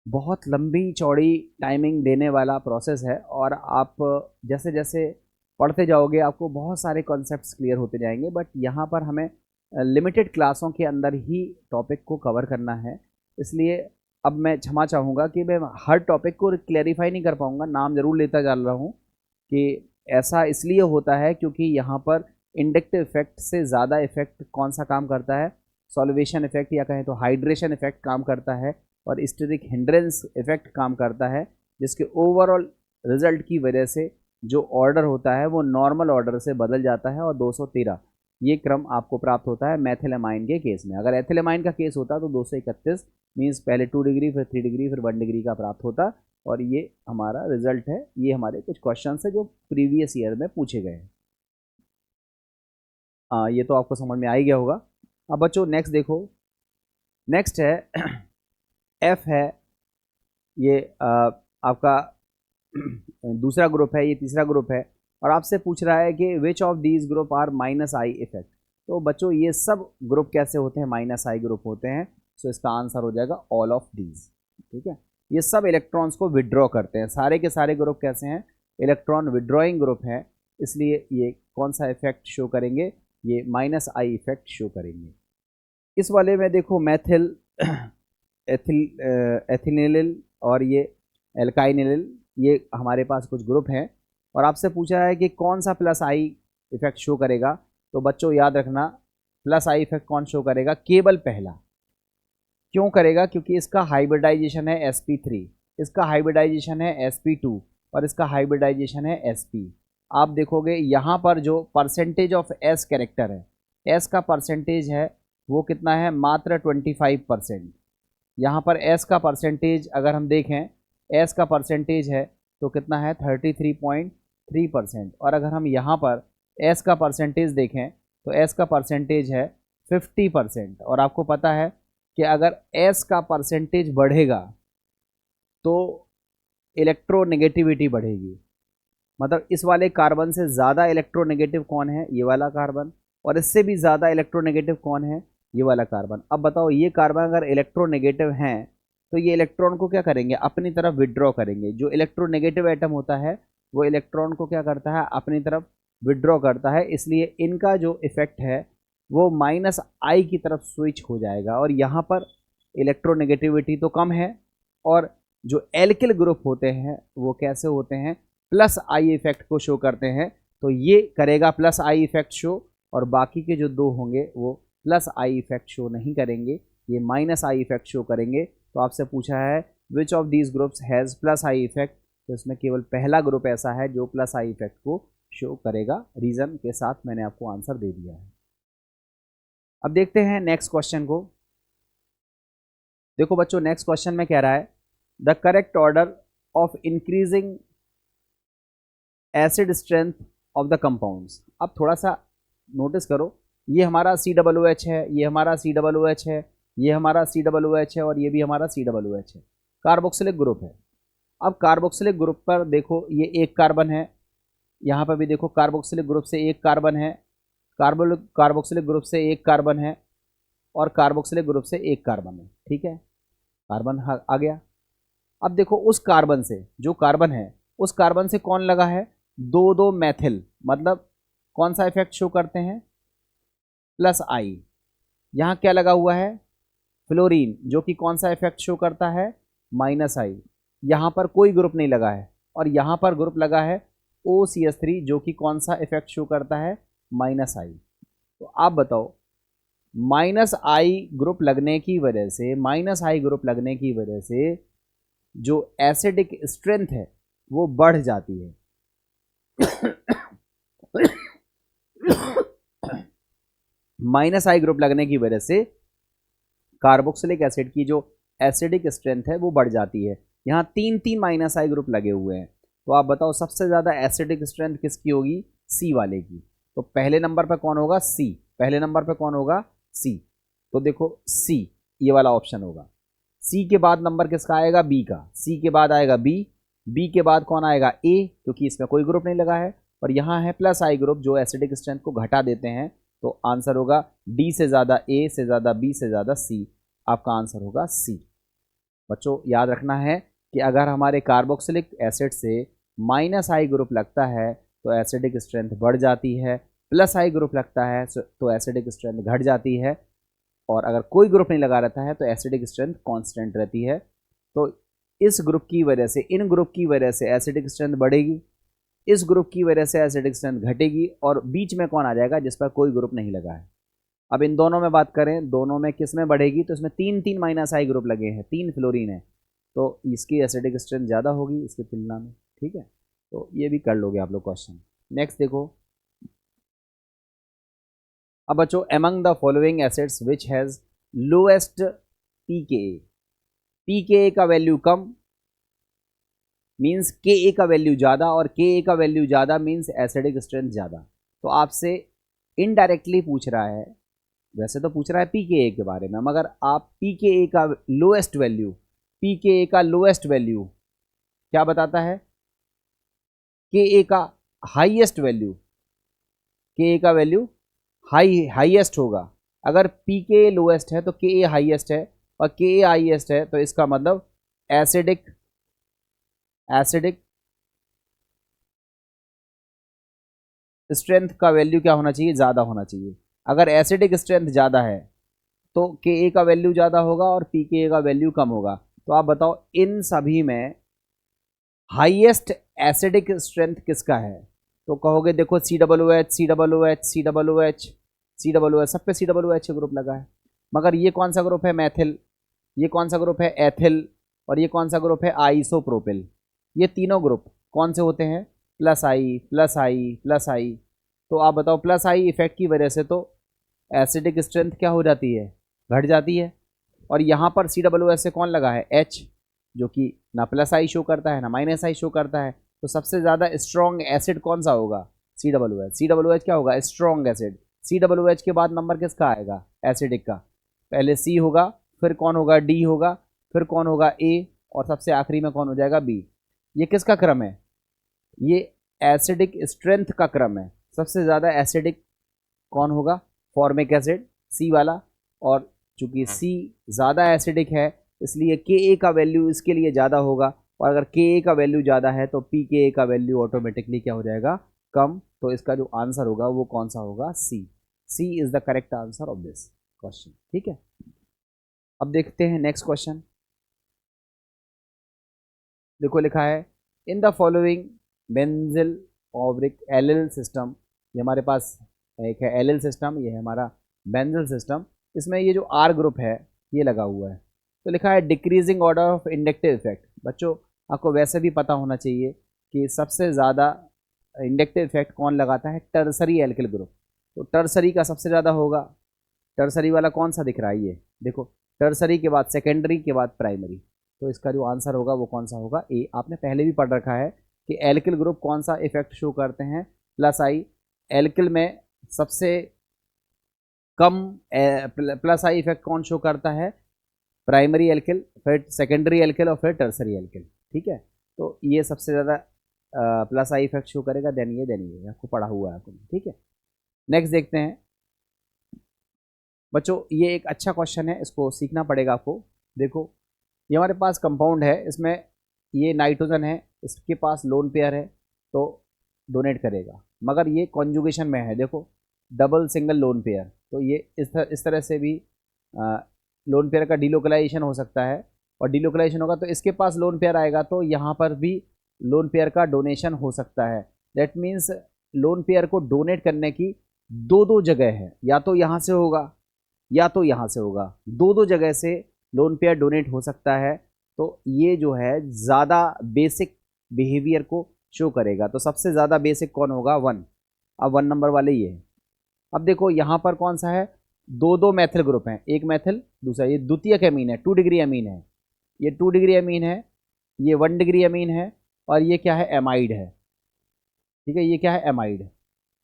बहुत लंबी चौड़ी टाइमिंग देने वाला प्रोसेस है, और आप जैसे जैसे पढ़ते जाओगे आपको बहुत सारे कॉन्सेप्ट्स क्लियर होते जाएंगे। बट यहाँ पर हमें लिमिटेड क्लासों के अंदर ही टॉपिक को कवर करना है, इसलिए अब मैं क्षमा चाहूँगा कि मैं हर टॉपिक को क्लैरिफाई नहीं कर पाऊँगा, नाम ज़रूर लेता जा रहा हूँ कि ऐसा इसलिए होता है क्योंकि यहाँ पर इंडक्टिव इफेक्ट से ज़्यादा इफेक्ट कौन सा काम करता है, सॉल्वेशन इफेक्ट या कहें तो हाइड्रेशन इफेक्ट काम करता है, और स्टेरिक हिंड्रेंस इफेक्ट काम करता है, जिसके ओवरऑल रिजल्ट की वजह से जो ऑर्डर होता है वो नॉर्मल ऑर्डर से बदल जाता है, और 213 ये क्रम आपको प्राप्त होता है मैथिलेमाइन के केस में। अगर एथिलेमाइन का केस होता तो 231 मीन्स पहले 2 डिग्री, फिर 3 डिग्री, फिर 1 डिग्री का प्राप्त होता। और ये हमारा रिजल्ट है, ये हमारे कुछ क्वेश्चन है जो प्रीवियस ईयर में पूछे गए हैं। ये तो आपको समझ में आ ही गया होगा। अब बच्चों नेक्स्ट देखो, नेक्स्ट है एफ है, ये आपका दूसरा ग्रुप है, ये तीसरा ग्रुप है, और आपसे पूछ रहा है कि which of these group are minus I effect. तो बच्चों ये सब ग्रुप कैसे होते हैं, माइनस आई ग्रुप होते हैं। सो इसका आंसर हो जाएगा ऑल ऑफ दीज। ठीक है, ये सब इलेक्ट्रॉन्स को विड्रॉ करते हैं, सारे के सारे ग्रुप कैसे हैं, इलेक्ट्रॉन विड्रॉइंग ग्रुप हैं, इसलिए ये कौन सा इफेक्ट शो करेंगे, ये माइनस आई इफेक्ट शो करेंगे। इस वाले में देखो मैथिल, एथिनिलिल और ये एल्काइनिलिल, ये हमारे पास कुछ ग्रुप हैं, और आपसे पूछा है कि कौन सा प्लस आई इफेक्ट शो करेगा। तो बच्चों याद रखना, प्लस आई इफेक्ट कौन शो करेगा? केवल पहला। क्यों करेगा? क्योंकि इसका हाइब्रिडाइजेशन है sp3, इसका हाइब्रिडाइजेशन है sp2 और इसका हाइब्रिडाइजेशन है sp। आप देखोगे यहाँ पर जो परसेंटेज ऑफ s कैरेक्टर है, s का परसेंटेज है वो कितना है? मात्र 25%। यहाँ पर s का परसेंटेज अगर हम देखें, s का परसेंटेज है तो कितना है? 33.3%। और अगर हम यहाँ पर s का परसेंटेज देखें तो s का परसेंटेज है 50%। और आपको पता है कि अगर s का परसेंटेज बढ़ेगा तो इलेक्ट्रोनेगेटिविटी बढ़ेगी। मतलब इस वाले कार्बन से ज़्यादा इलेक्ट्रोनेगेटिव कौन है? ये वाला कार्बन। और इससे भी ज़्यादा इलेक्ट्रोनेगेटिव कौन है? ये वाला कार्बन। अब बताओ, ये कार्बन अगर इलेक्ट्रोनेगेटिव हैं तो ये इलेक्ट्रॉन को क्या करेंगे? अपनी तरफ विड्रॉ करेंगे। जो इलेक्ट्रोनेगेटिव एटम होता है वो इलेक्ट्रॉन को क्या करता है? अपनी तरफ विड्रॉ करता है। इसलिए इनका जो इफेक्ट है वो माइनस आई की तरफ स्विच हो जाएगा। और यहाँ पर इलेक्ट्रोनेगेटिविटी तो कम है, और जो एल्किल ग्रुप होते हैं वो कैसे होते हैं? प्लस आई इफेक्ट को शो करते हैं। तो ये करेगा प्लस आई इफेक्ट शो, और बाकी के जो दो होंगे वो प्लस आई इफेक्ट शो नहीं करेंगे, ये माइनस आई इफेक्ट शो करेंगे। तो आपसे पूछा है which of these groups has plus I effect, तो इसमें केवल पहला ग्रुप ऐसा है जो प्लस आई इफेक्ट को शो करेगा। रीज़न के साथ मैंने आपको आंसर दे दिया है। अब देखते हैं नेक्स्ट क्वेश्चन को। देखो बच्चों, नेक्स्ट क्वेश्चन में कह रहा है the correct order of increasing acid strength of the compounds. अब थोड़ा सा नोटिस करो, ये हमारा COOH है, ये हमारा COOH है, ये हमारा COOH है, और ये भी हमारा COOH है। कार्बोक्सिलिक ग्रुप है। अब कार्बोक्सिलिक ग्रुप पर देखो, ये एक कार्बन है, यहाँ पर भी देखो कार्बोक्सिलिक ग्रुप से एक कार्बन है, कार्बोक्सिलिक ग्रुप से एक कार्बन है, और कार्बोक्सिलिक ग्रुप से एक कार्बन है। ठीक है, कार्बन आ गया। अब देखो उस कार्बन से, जो कार्बन है उस कार्बन से कौन लगा है? दो दो मैथिल, मतलब कौन सा इफेक्ट शो करते हैं? प्लस आई। यहाँ क्या लगा हुआ है? फ्लोरीन, जो कि कौन सा इफेक्ट शो करता है? माइनस आई। यहाँ पर कोई ग्रुप नहीं लगा है, और यहाँ पर ग्रुप लगा है OCH3, जो कि कौन सा इफेक्ट शो करता है? माइनस आई। तो आप बताओ, माइनस आई ग्रुप लगने की वजह से, माइनस आई ग्रुप लगने की वजह से जो एसिडिक स्ट्रेंथ है वो बढ़ जाती है। माइनस आई ग्रुप लगने की वजह से कार्बोक्सिलिक एसिड की जो एसिडिक स्ट्रेंथ है वो बढ़ जाती है। यहाँ तीन तीन माइनस आई ग्रुप लगे हुए हैं। तो आप बताओ सबसे ज़्यादा एसिडिक स्ट्रेंथ किसकी होगी? सी वाले की। तो पहले नंबर पर कौन होगा? सी। पहले नंबर पर कौन होगा? सी। तो देखो सी, ये वाला ऑप्शन होगा। सी के बाद नंबर किसका आएगा? बी का। सी के बाद आएगा बी, बी के बाद कौन आएगा? ए, क्योंकि इसमें कोई ग्रुप नहीं लगा है, और यहाँ है प्लस आई ग्रुप जो एसिडिक स्ट्रेंथ को घटा देते हैं। तो आंसर होगा डी से ज़्यादा ए, से ज़्यादा बी, से ज़्यादा सी। आपका आंसर होगा सी। बच्चों याद रखना है कि अगर हमारे कार्बोक्सिलिक एसिड से माइनस आई ग्रुप लगता है तो एसिडिक स्ट्रेंथ बढ़ जाती है, प्लस आई ग्रुप लगता है तो एसिडिक स्ट्रेंथ घट जाती है, और अगर कोई ग्रुप नहीं लगा रहता है तो एसिडिक स्ट्रेंथ कांस्टेंट रहती है। तो इस ग्रुप की वजह से, इन ग्रुप की वजह से एसिडिक स्ट्रेंथ बढ़ेगी, इस ग्रुप की वजह से एसिडिक स्ट्रेंथ घटेगी, और बीच में कौन आ जाएगा? जिस पर कोई ग्रुप नहीं लगा है। अब इन दोनों में बात करें, दोनों में किस में बढ़ेगी? तो इसमें तीन तीन माइनस आई ग्रुप लगे हैं, तीन फ्लोरीन है, तो इसकी एसिडिक स्ट्रेंथ ज़्यादा होगी इसकी तुलना में। ठीक है, तो ये भी कर लोगे आप लोग क्वेश्चन। नेक्स्ट देखो, अब बच्चों, among the following acids which has lowest pKa। pKa का वैल्यू कम मीन्स Ka का वैल्यू ज़्यादा, और Ka का वैल्यू ज़्यादा मीन्स एसिडिक स्ट्रेंथ ज़्यादा। तो आपसे इनडायरेक्टली पूछ रहा है, वैसे तो पूछ रहा है pKa के बारे में, मगर आप pKa का लोएस्ट वैल्यू, pKa का लोएस्ट वैल्यू क्या बताता है? Ka का हाईएस्ट वैल्यू, Ka का वैल्यू हाईएस्ट होगा। अगर pKa लोएस्ट है तो Ka हाईएस्ट है, और Ka हाईएस्ट है तो इसका मतलब एसिडिक स्ट्रेंथ का वैल्यू क्या होना चाहिए? ज़्यादा होना चाहिए। अगर एसिडिक स्ट्रेंथ ज़्यादा है तो Ka का वैल्यू ज़्यादा होगा और pKa का वैल्यू कम होगा। तो आप बताओ इन सभी में हाईएस्ट एसिडिक स्ट्रेंथ किसका है, तो कहोगे देखो COOH COOH COOH COOH, सब पे COOH ग्रुप लगा है। मगर ये कौन सा ग्रुप है, मैथिल, ये कौन सा ग्रुप है, एथिल, और ये कौन सा ग्रुप है, आइसोप्रोपिल। ये तीनों ग्रुप कौन से होते हैं, प्लस आई प्लस आई प्लस आई। तो आप बताओ प्लस आई इफेक्ट की वजह से तो एसिडिक स्ट्रेंथ क्या हो जाती है, घट जाती है। और यहाँ पर COOH से कौन लगा है, H, जो कि ना प्लस आई शो करता है ना माइनस आई शो करता है। तो सबसे ज़्यादा स्ट्रॉन्ग एसिड कौन सा होगा, COOH। COOH क्या होगा, स्ट्रॉन्ग एसिड। COOH के बाद नंबर किसका आएगा, एसिडिक का। पहले C होगा, फिर कौन होगा, D होगा, फिर कौन होगा, A, और सबसे आखिरी में कौन हो जाएगा, B। ये किसका क्रम है, ये एसिडिक स्ट्रेंथ का क्रम है। सबसे ज़्यादा एसिडिक कौन होगा, फॉर्मिक एसिड, C वाला। और चूंकि C ज़्यादा एसिडिक है इसलिए Ka का वैल्यू इसके लिए ज़्यादा होगा, और अगर Ka का वैल्यू ज़्यादा है तो pKa का वैल्यू ऑटोमेटिकली क्या हो जाएगा, कम। तो इसका जो आंसर होगा वो कौन सा होगा, C। C is the correct answer of this question. ठीक है, अब देखते हैं नेक्स्ट क्वेश्चन। देखो लिखा है इन द फॉलोइंग बेंजिल ऑब्रिक एलिल सिस्टम। ये हमारे पास एक है एलिल सिस्टम, ये है हमारा बेंजिल सिस्टम। इसमें ये जो R ग्रुप है ये लगा हुआ है। तो लिखा है decreasing order of inductive effect. बच्चों आपको वैसे भी पता होना चाहिए कि सबसे ज़्यादा इंडक्टिव इफेक्ट कौन लगाता है, टर्सरी एल्किल ग्रुप। तो टर्सरी का सबसे ज़्यादा होगा, टर्सरी वाला कौन सा दिख रहा है, ये देखो, टर्सरी के बाद सेकेंडरी के बाद प्राइमरी। तो इसका जो आंसर होगा वो कौन सा होगा, ए। आपने पहले भी पढ़ रखा है कि एल्किल ग्रुप कौन सा इफेक्ट शो करते हैं, प्लस आई। एल्किल में सबसे कम प्लस आई इफेक्ट कौन शो करता है, प्राइमरी एल्किल, फिर सेकेंडरी एल्किल और फिर टर्सरी एल्किल। ठीक है, तो ये सबसे ज़्यादा प्लस आई इफेक्ट शो करेगा, देन ये आपको पढ़ा हुआ है आपको। ठीक है, नेक्स्ट देखते हैं बच्चों। ये एक अच्छा क्वेश्चन है, इसको सीखना पड़ेगा आपको। देखो ये हमारे पास कंपाउंड है, इसमें ये नाइट्रोजन है, इसके पास लोन पेयर है तो डोनेट करेगा, मगर ये कॉन्जुगेशन में है। देखो डबल सिंगल लोन पेयर, तो ये इस तरह से भी लोन पेयर का डिलोकलाइजेशन हो सकता है, और डिलोकलाइजेशन होगा तो इसके पास लोन पेयर आएगा, तो यहाँ पर भी लोन पेयर का डोनेशन हो सकता है। दैट मीन्स लोन पेयर को डोनेट करने की दो जगह है, या तो यहाँ से होगा या तो यहाँ से होगा, दो जगह से लोन पेयर डोनेट हो सकता है। तो ये जो है ज़्यादा बेसिक बिहेवियर को शो करेगा। तो सबसे ज़्यादा बेसिक कौन होगा, 1। अब 1 नंबर वाले ये है। अब देखो यहाँ पर कौन सा है, दो मैथिल ग्रुप हैं, एक मैथिल दूसरा, ये द्वितीयक अमीन है, 2 डिग्री अमीन है, ये 2 डिग्री अमीन है, ये 1 डिग्री अमीन है, और ये क्या है, एमाइड है। ठीक है, ये क्या है, एमाइड।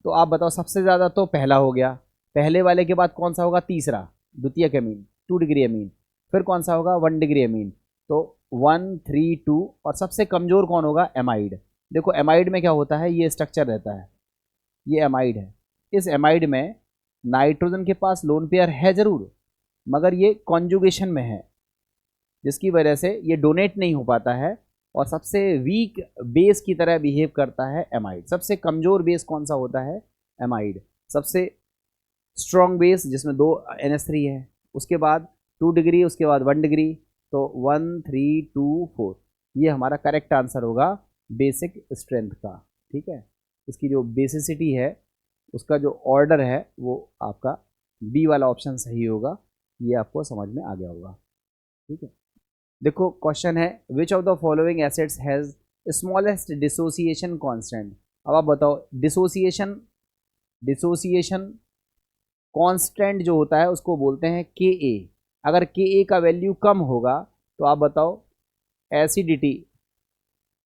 तो आप बताओ सबसे ज़्यादा तो पहला हो गया, पहले वाले के बाद कौन सा होगा, तीसरा, द्वितीयक अमीन, 2 डिग्री अमीन, फिर कौन सा होगा, 1 डिग्री अमीन। तो 1 3 2, और सबसे कमज़ोर कौन होगा, एमाइड। देखो एमाइड में क्या होता है, ये स्ट्रक्चर रहता है, ये एमाइड है। इस एमाइड में नाइट्रोजन के पास लोन पेयर है ज़रूर, मगर ये कॉन्जुगेशन में है, जिसकी वजह से ये डोनेट नहीं हो पाता है, और सबसे वीक बेस की तरह बिहेव करता है एमाइड। सबसे कमज़ोर बेस कौन सा होता है, एमाइड। सबसे स्ट्रॉन्ग बेस जिसमें 2 NH3 है, उसके बाद 2 डिग्री, उसके बाद 1 डिग्री, तो 1 3 2 4, ये हमारा करेक्ट आंसर होगा बेसिक स्ट्रेंथ का। ठीक है, इसकी जो बेसिसिटी है उसका जो ऑर्डर है वो आपका बी वाला ऑप्शन सही होगा। ये आपको समझ में आ गया होगा। ठीक है, देखो क्वेश्चन है which of the following acids has smallest dissociation constant. अब आप बताओ डिसोसिएशन कांस्टेंट जो होता है उसको बोलते हैं Ka। अगर Ka का वैल्यू कम होगा तो आप बताओ एसिडिटी,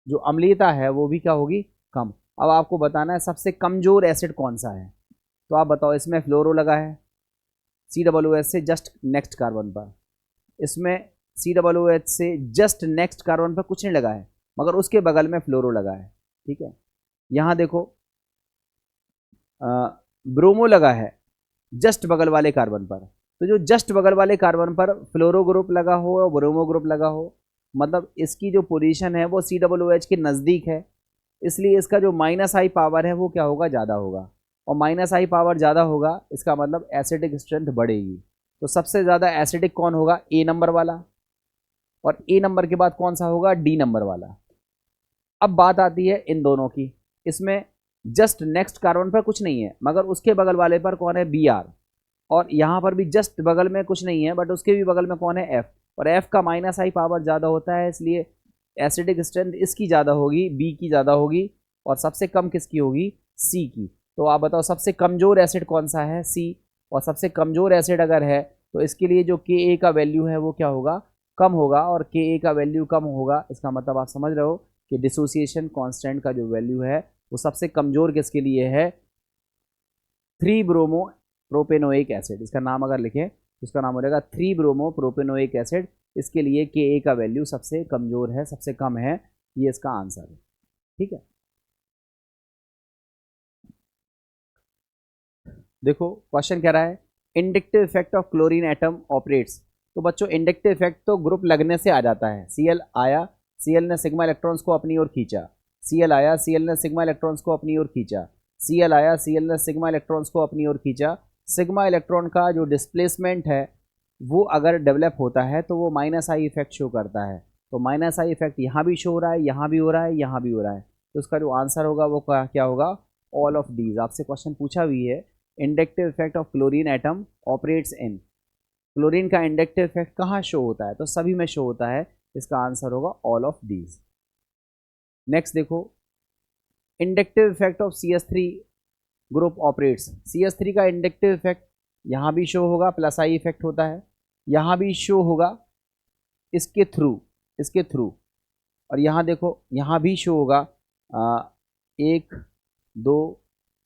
जो अम्लीयता है वो भी क्या होगी, कम। अब आपको बताना है सबसे कमज़ोर एसिड कौन सा है। तो आप बताओ, इसमें फ्लोरो लगा है COOH से जस्ट नेक्स्ट कार्बन पर, इसमें COOH से जस्ट नेक्स्ट कार्बन पर कुछ नहीं लगा है, मगर उसके बगल में फ्लोरो लगा है। ठीक है, यहाँ देखो ब्रोमो लगा है जस्ट बगल वाले कार्बन पर। तो जो जस्ट बगल वाले कार्बन पर फ्लोरो ग्रुप लगा हो और ब्रोमो ग्रुप लगा हो, मतलब इसकी जो पोजीशन है वो COOH के नज़दीक है, इसलिए इसका जो -I पावर है वो क्या होगा, ज़्यादा होगा। और -I पावर ज़्यादा होगा इसका मतलब एसिडिक स्ट्रेंथ बढ़ेगी। तो सबसे ज़्यादा एसिडिक कौन होगा, A नंबर वाला, और A नंबर के बाद कौन सा होगा, D नंबर वाला। अब बात आती है इन दोनों की। इसमें जस्ट नेक्स्ट कार्बन पर कुछ नहीं है, मगर उसके बगल वाले पर कौन है, Br। और यहाँ पर भी जस्ट बगल में कुछ नहीं है, बट उसके भी बगल में कौन है, F। और F का माइनस आई पावर ज़्यादा होता है, इसलिए एसिडिक स्ट्रेंथ इसकी ज़्यादा होगी, B की ज़्यादा होगी, और सबसे कम किसकी होगी, C की। तो आप बताओ सबसे कमज़ोर एसिड कौन सा है, C। और सबसे कमज़ोर एसिड अगर है तो इसके लिए जो Ka का वैल्यू है वो क्या होगा, कम होगा। और Ka का वैल्यू कम होगा, इसका मतलब आप समझ रहे हो कि डिसोसिएशन कांस्टेंट का जो वैल्यू है वो सबसे कमज़ोर किसके लिए है, 3 ब्रोमो प्रोपेनोइक एसिड। इसका नाम अगर लिखें तो इसका नाम हो जाएगा 3 ब्रोमो प्रोपेनोइक एसिड। इसके लिए Ka का वैल्यू सबसे कमज़ोर है, सबसे कम है, ये इसका आंसर है। ठीक है, देखो क्वेश्चन कह रहा है inductive effect of chlorine atom operates. तो बच्चों इंडक्टिव इफेक्ट तो ग्रुप लगने से आ जाता है। Cl आया, Cl ने सिग्मा इलेक्ट्रॉन्स को अपनी ओर खींचा, Cl आया, Cl ने सिग्मा इलेक्ट्रॉन्स को अपनी ओर खींचा, Cl आया, Cl ने सिग्मा इलेक्ट्रॉन्स को अपनी ओर खींचा। सिग्मा इलेक्ट्रॉन का जो डिस्प्लेसमेंट है वो अगर डेवलप होता है तो वो माइनस आई इफेक्ट शो करता है। तो माइनस आई इफेक्ट यहाँ भी शो हो रहा है, यहाँ भी हो रहा है, यहाँ भी हो रहा है। तो उसका जो आंसर होगा वो क्या होगा, ऑल ऑफ दीज। आपसे क्वेश्चन पूछा भी है inductive effect of chlorine atom operates in. Chlorine का इंडक्टिव इफेक्ट कहाँ शो होता है, तो सभी में शो होता है। इसका आंसर होगा ऑल ऑफ दीज। नेक्स्ट देखो inductive effect of CH3 group operates. CH3 का इंडक्टिव इफेक्ट यहाँ भी शो होगा, प्लस आई इफेक्ट होता है, यहाँ भी शो होगा इसके थ्रू। और यहाँ देखो यहाँ भी शो होगा 1 2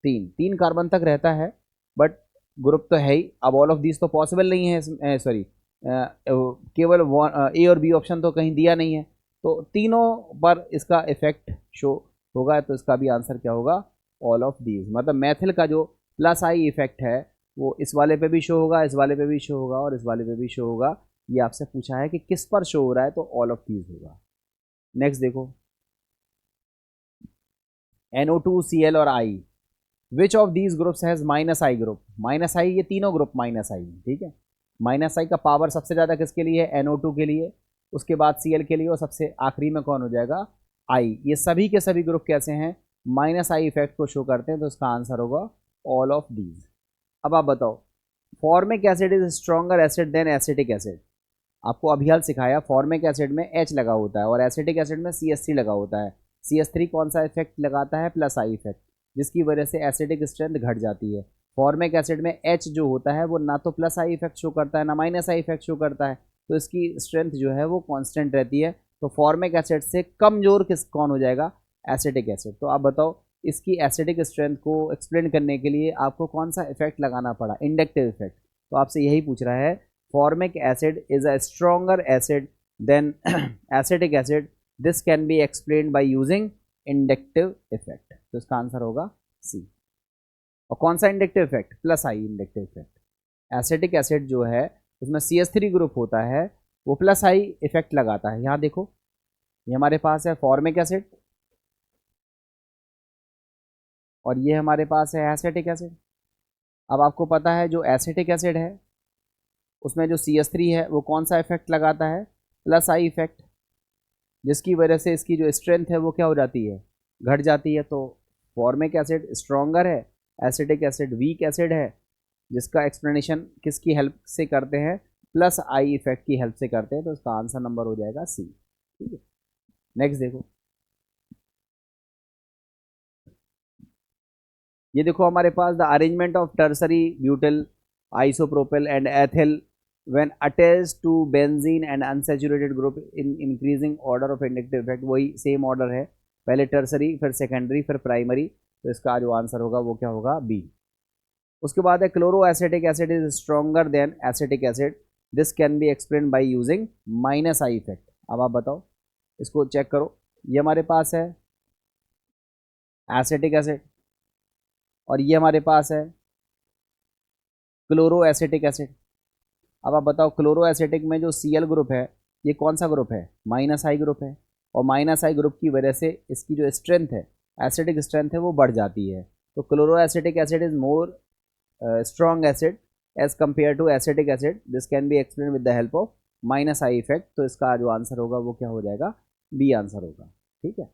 3 कार्बन तक रहता है, बट ग्रुप तो है ही। अब ऑल ऑफ दीज तो पॉसिबल नहीं है, सॉरी केवल A और B ऑप्शन तो कहीं दिया नहीं है, तो तीनों पर इसका इफेक्ट शो होगा। तो इसका भी आंसर क्या होगा, ऑल ऑफ दीज। मतलब मैथिल का जो प्लस आई इफेक्ट है वो इस वाले पे भी शो होगा, इस वाले पे भी शो होगा, और इस वाले पे भी शो होगा। ये आपसे पूछा है कि किस पर शो हो रहा है, तो ऑल ऑफ दीज होगा। नेक्स्ट देखो NO2Cl और I, which of these groups has minus I group. Minus I, ये तीनों ग्रुप माइनस आई है, ठीक है। माइनस आई का पावर सबसे ज़्यादा किसके लिए है, NO2 के लिए, उसके बाद Cl के लिए, और सबसे आखिरी में कौन हो जाएगा, I। ये सभी के सभी ग्रुप कैसे हैं, माइनस आई इफेक्ट को शो करते हैं। तो इसका आंसर होगा ऑल ऑफ दीज। अब आप बताओ formic acid is stronger acid than acetic acid. आपको अभी हाल सिखाया फॉर्मिक एसिड में H लगा होता है और एसिटिक एसिड में CH3 लगा होता है। CH3 कौन सा इफेक्ट लगाता है, प्लस आई इफेक्ट, जिसकी वजह से एसिडिक स्ट्रेंथ घट जाती है। फॉर्मिक एसिड में H जो होता है वो ना तो प्लस आई इफेक्ट शो करता है ना माइनस आई इफेक्ट शो करता है, तो इसकी स्ट्रेंथ जो है वो कांस्टेंट रहती है। तो फॉर्मिक एसिड से कमजोर कौन हो जाएगा, एसिटिक एसिड। तो आप बताओ इसकी एसिडिक स्ट्रेंथ को एक्सप्लेन करने के लिए आपको कौन सा इफेक्ट लगाना पड़ा, इंडक्टिव इफेक्ट। तो आपसे यही पूछ रहा है formic acid is a stronger acid than acetic acid, this can be explained by using inductive effect. तो इसका आंसर होगा C। और कौन सा inductive effect, plus I inductive effect. Acetic acid जो है उसमें CH3 ग्रुप होता है, वो प्लस आई इफेक्ट लगाता है। यहाँ देखो ये हमारे पास है फॉर्मिक एसिड और ये हमारे पास है एसिटिक एसिड। अब आपको पता है जो एसिटिक एसिड है उसमें जो CH3 है वो कौन सा इफेक्ट लगाता है, प्लस आई इफेक्ट, जिसकी वजह से इसकी जो स्ट्रेंथ है वो क्या हो जाती है, घट जाती है। तो फॉर्मिक एसिड स्ट्रॉन्गर है, एसिटिक एसिड वीक एसिड है, जिसका एक्सप्लेनेशन किसकी हेल्प से करते हैं, प्लस आई इफेक्ट की हेल्प से करते हैं। तो इसका आंसर नंबर हो जाएगा C। ठीक है, नेक्स्ट देखो ये देखो हमारे पास the arrangement of tertiary butyl isopropyl and ethyl when attached to benzene and unsaturated group in increasing order of inductive effect। वही सेम ऑर्डर है, पहले टर्सरी फिर सेकेंडरी फिर प्राइमरी। तो इसका जो आंसर होगा वो क्या होगा, B। उसके बाद है chloro acetic acid is stronger than acetic acid, this can be explain by using minus I effect. अब आप बताओ इसको चेक करो, ये हमारे पास है एसिटिक एसिड और ये हमारे पास है क्लोरो एसिटिक एसिड। अब आप बताओ क्लोरो एसिटिक में जो Cl ग्रुप है ये कौन सा ग्रुप है, माइनस आई ग्रुप है, और माइनस आई ग्रुप की वजह से इसकी जो स्ट्रेंथ है, एसिडिक स्ट्रेंथ है, वो बढ़ जाती है। तो chloro acetic acid is more strong acid as compare to acetic acid, this can be explain with the help of minus I effect. तो इसका जो आंसर होगा वो क्या हो जाएगा, B आंसर होगा। ठीक है,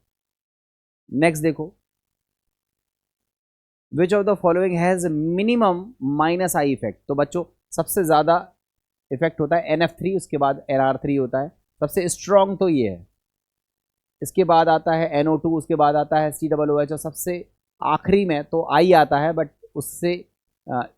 नेक्स्ट देखो, विच of the following has minimum minus I effect. तो बच्चों सबसे ज़्यादा इफेक्ट होता है NF3, उसके बाद NR3 होता है, सबसे स्ट्रॉन्ग तो ये है। इसके बाद आता है NO2, उसके बाद आता है COOH, और सबसे आखिरी में तो I आता है, बट उससे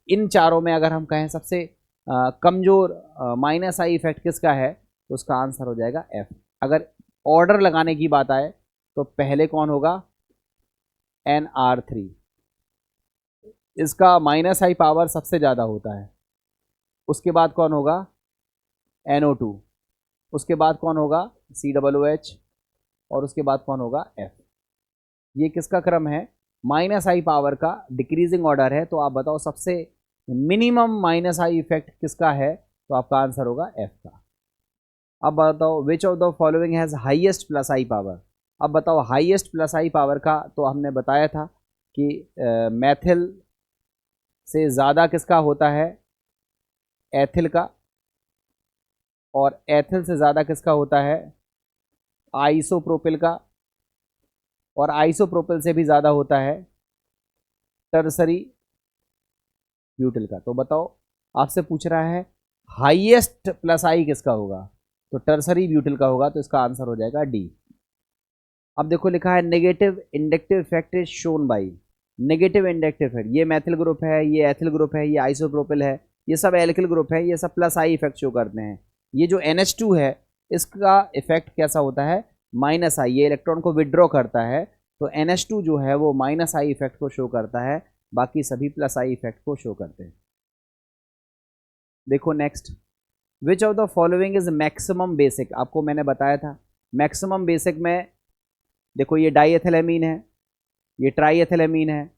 इन चारों में अगर हम कहें सबसे कमज़ोर माइनस आई इफेक्ट किसका है, तो उसका आंसर हो जाएगा F। अगर ऑर्डर लगाने की बात आए तो पहले कौन होगा, NR3, इसका माइनस आई पावर सबसे ज़्यादा होता है। उसके बाद कौन होगा, NO2, उसके बाद कौन होगा, COOH, और उसके बाद कौन होगा, F। ये किसका क्रम है, माइनस आई पावर का डिक्रीजिंग ऑर्डर है। तो आप बताओ सबसे मिनिमम माइनस आई इफेक्ट किसका है, तो आपका आंसर होगा F का। अब बताओ विच of the following has highest plus I power. अब बताओ हाईएस्ट प्लस आई पावर का तो हमने बताया था कि मैथिल से ज़्यादा किसका होता है, एथिल का, और एथिल से ज़्यादा किसका होता है, आइसोप्रोपिल का, और आइसोप्रोपिल से भी ज़्यादा होता है टर्सरी ब्यूटिल का। तो बताओ आपसे पूछ रहा है हाईएस्ट प्लस आई किसका होगा, तो टर्सरी ब्यूटिल का होगा, तो इसका आंसर हो जाएगा डी। अब देखो लिखा है negative inductive effect is shown by. Negative inductive effect, ये मैथिल ग्रुप है, ये एथिल ग्रुप है, ये आइसोप्रोपिल है, ये सब एल्किल ग्रुप है, ये सब प्लस आई इफेक्ट शो करते हैं। ये जो NH2 है इसका इफेक्ट कैसा होता है, माइनस आई, ये इलेक्ट्रॉन को विड्रॉ करता है, तो NH2 जो है वो माइनस आई इफेक्ट को शो करता है, बाकी सभी प्लस आई इफेक्ट को शो करते हैं। देखो next, which of the following is maximum basic. आपको मैंने बताया था मैक्सिमम बेसिक में, देखो ये डाईएथिलेमीन है, ये ट्राईएथिलेमीन है,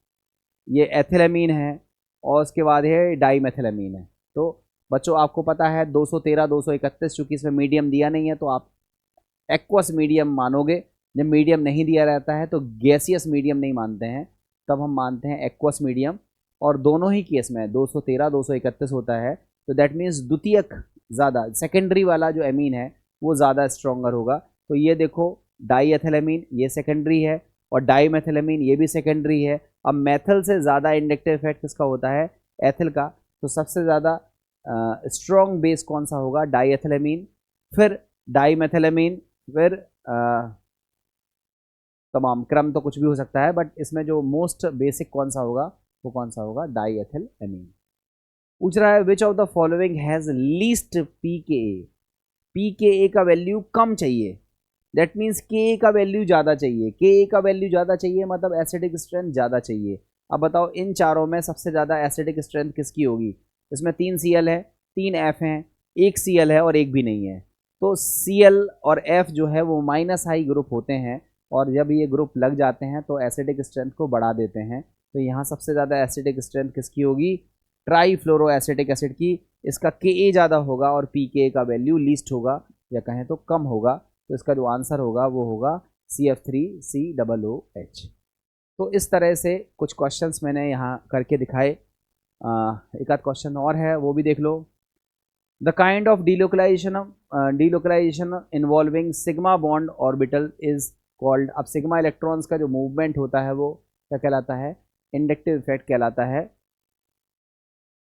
ये एथिलेमीन है, और उसके बाद है डाईमेथिलेमीन है। तो बच्चों आपको पता है 213 231, चूँकि इसमें मीडियम दिया नहीं है तो आप एक्वस मीडियम मानोगे। जब मीडियम नहीं दिया रहता है तो गैसियस मीडियम नहीं मानते हैं, तब हम मानते हैं एक्वस मीडियम। और दोनों ही केस में 213 231 होता है, तो दैट मीन्स द्वितीयक ज़्यादा, सेकेंडरी वाला जो एमीन है वो ज़्यादा स्ट्रॉन्गर होगा। तो ये देखो डाईएथिलेमीन ये सेकेंडरी है, और डाईमेथिलेमीन ये भी सेकेंडरी है। अब मेथल से ज़्यादा इंडक्टिव इफेक्ट किसका होता है, एथिल का। तो सबसे ज़्यादा स्ट्रॉन्ग बेस कौन सा होगा, डाईएथिलेमीन, फिर डाईमेथिलेमीन, फिर तमाम क्रम तो कुछ भी हो सकता है, बट इसमें जो मोस्ट बेसिक कौन सा होगा, वो कौन सा होगा, डाईएथिलेमीन। पूछ रहा है which of the following has least pKa। pKa का वैल्यू कम चाहिए, दैट मीन्स Ka का वैल्यू ज़्यादा चाहिए। Ka का वैल्यू ज़्यादा चाहिए मतलब एसिडिक स्ट्रेंथ ज़्यादा चाहिए। अब बताओ इन चारों में सबसे ज़्यादा एसिडिक स्ट्रेंथ किसकी होगी। इसमें 3 Cl है, 3 F हैं, 1 Cl है और एक भी नहीं है। तो Cl और F जो है वो माइनस हाई ग्रुप होते हैं, और जब ये ग्रुप लग जाते हैं तो एसिडिक स्ट्रेंथ को बढ़ा देते हैं। तो यहाँ सबसे ज़्यादा एसिडिक स्ट्रेंथ किसकी होगी, ट्राईफ्लोरो एसिटिक एसिड की। इसका Ka ज़्यादा होगा और pKa का वैल्यू लीस्ट होगा, या कहें तो कम होगा। तो इसका जो आंसर होगा वो होगा CF3COOH। तो इस तरह से कुछ क्वेश्चंस मैंने यहाँ करके दिखाए। एक आध क्वेश्चन और है वो भी देख लो। The kind of delocalization involving sigma bond orbital is called. अब सिग्मा इलेक्ट्रॉन्स का जो मूवमेंट होता है वो क्या कहलाता है, इंडक्टिव इफेक्ट कहलाता है।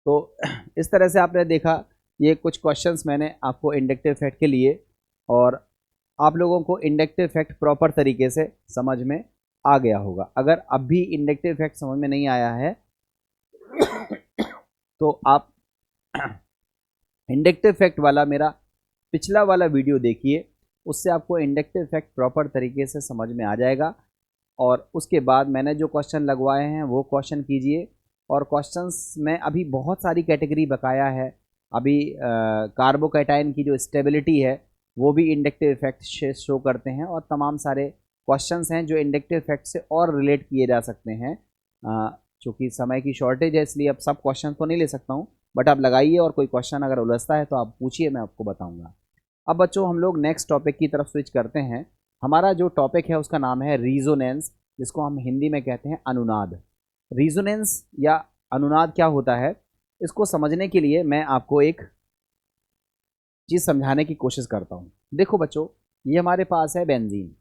तो इस तरह से आपने देखा, ये कुछ क्वेश्चंस मैंने आपको इंडक्टिव इफेक्ट के लिए, और आप लोगों को इंडक्टिव इफेक्ट प्रॉपर तरीके से समझ में आ गया होगा। अगर अब भी इंडक्टिव इफेक्ट समझ में नहीं आया है तो आप इंडक्टिव इफेक्ट वाला मेरा पिछला वाला वीडियो देखिए, उससे आपको इंडक्टिव इफेक्ट प्रॉपर तरीके से समझ में आ जाएगा। और उसके बाद मैंने जो क्वेश्चन लगवाए हैं वो क्वेश्चन कीजिए। और क्वेश्चंस में अभी बहुत सारी कैटेगरी बकाया है। अभी कार्बोकैटायन की जो स्टेबिलिटी है वो भी इंडक्टिव इफेक्ट से शो करते हैं, और तमाम सारे क्वेश्चंस हैं जो इंडक्टिव इफेक्ट से और रिलेट किए जा सकते हैं। चूँकि समय की शॉर्टेज है इसलिए अब सब क्वेश्चन तो नहीं ले सकता हूँ, बट आप लगाइए, और कोई क्वेश्चन अगर उलझता है तो आप पूछिए, मैं आपको बताऊँगा। अब बच्चों हम लोग नेक्स्ट टॉपिक की तरफ स्विच करते हैं। हमारा जो टॉपिक है उसका नाम है रीजोनेंस, जिसको हम हिंदी में कहते हैं अनुनाद। रीजोनेंस या अनुनाद क्या होता है, इसको समझने के लिए मैं आपको एक चीज़ समझाने की कोशिश करता हूँ। देखो बच्चों, ये हमारे पास है बेंजीन।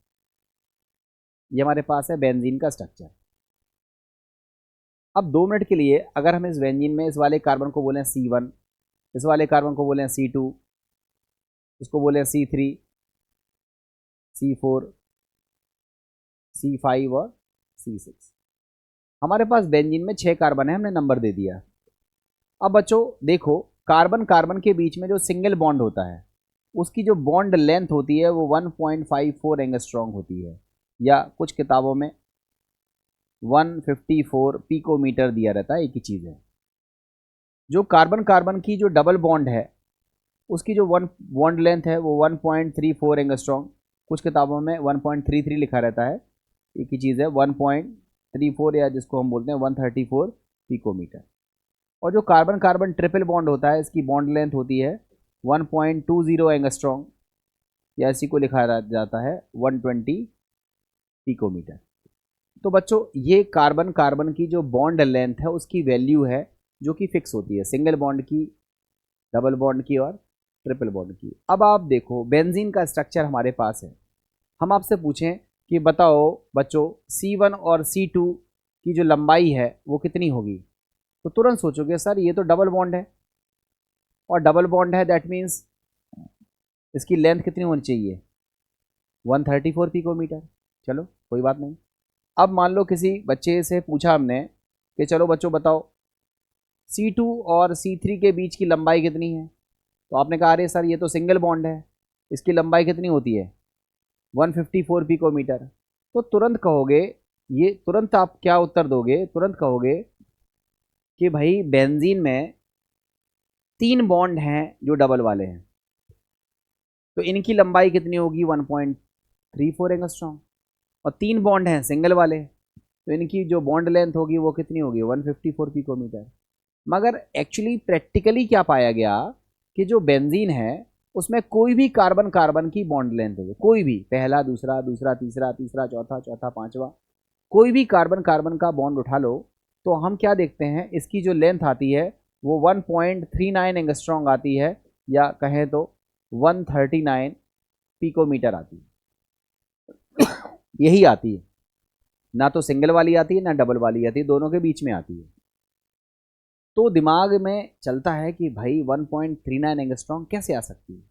ये हमारे पास है बेंजीन का स्ट्रक्चर। अब 2 मिनट के लिए अगर हम इस बेंजीन में इस वाले कार्बन को बोलें C1, इस वाले कार्बन को बोलें C2, इसको बोलें C3, C4, C5 और C6। हमारे पास बेंजीन में 6 कार्बन है, हमने नंबर दे दिया। अब बच्चों देखो, कार्बन कार्बन के बीच में जो सिंगल बॉन्ड होता है उसकी जो बॉन्ड लेंथ होती है वो 1.54 एंगस्ट्रॉन्ग होती है, या कुछ किताबों में 154 पिकोमीटर दिया रहता है, एक ही चीज़ है। जो कार्बन कार्बन की जो डबल बॉन्ड है उसकी जो बॉन्ड लेंथ है वो 1.34 एंगस्ट्रॉन्ग, कुछ किताबों में 1.33 लिखा रहता है, एक ही चीज़ है 1.34, या जिसको हम बोलते हैं 134 पिकोमीटर। और जो कार्बन कार्बन ट्रिपल बॉन्ड होता है इसकी बॉन्ड लेंथ होती है 1.20 एंगस्ट्रॉन्ग, या इसी को लिखा जाता है 120 पिकोमीटर। तो बच्चों ये कार्बन कार्बन की जो बॉन्ड लेंथ है उसकी वैल्यू है जो कि फिक्स होती है, सिंगल बॉन्ड की, डबल बॉन्ड की और ट्रिपल बॉन्ड की। अब आप देखो बेंजीन का स्ट्रक्चर हमारे पास है, हम आपसे पूछें कि बताओ बच्चों C1 और C2 की जो लंबाई है वो कितनी होगी, तो तुरंत सोचोगे सर ये तो डबल बॉन्ड है, और डबल बॉन्ड है दैट मीन्स इसकी लेंथ कितनी होनी चाहिए, 134 पिकोमीटर। चलो कोई बात नहीं। अब मान लो किसी बच्चे से पूछा हमने कि चलो बच्चों बताओ C2 और C3 के बीच की लंबाई कितनी है, तो आपने कहा अरे सर ये तो सिंगल बॉन्ड है, इसकी लंबाई कितनी होती है 154 पिकोमीटर। तो तुरंत कहोगे, ये तुरंत आप क्या उत्तर दोगे, तुरंत कहोगे कि भाई बेंजीन में 3 बॉन्ड हैं जो डबल वाले हैं, तो इनकी लंबाई कितनी होगी 1.34 एंगस्ट्रॉन्ग, और 3 बॉन्ड हैं सिंगल वाले, तो इनकी जो बॉन्ड लेंथ होगी वो कितनी होगी 154 पिकोमीटर। मगर एक्चुअली प्रैक्टिकली क्या पाया गया कि जो बेंजीन है उसमें कोई भी कार्बन कार्बन की बॉन्ड लेंथ है, कोई भी, पहला दूसरा दूसरा तीसरा तीसरा चौथा चौथा पांचवा, कोई भी कार्बन कार्बन का बॉन्ड उठा लो तो हम क्या देखते हैं इसकी जो लेंथ आती है वो 1.39 एंगस्ट्रॉन्ग आती है, या कहें तो 139 पिकोमीटर आती है। यही आती है, ना तो सिंगल वाली आती है ना डबल वाली आती है, दोनों के बीच में आती है। तो दिमाग में चलता है कि भाई 1.39 एंगस्ट्रॉन्ग कैसे आ सकती है,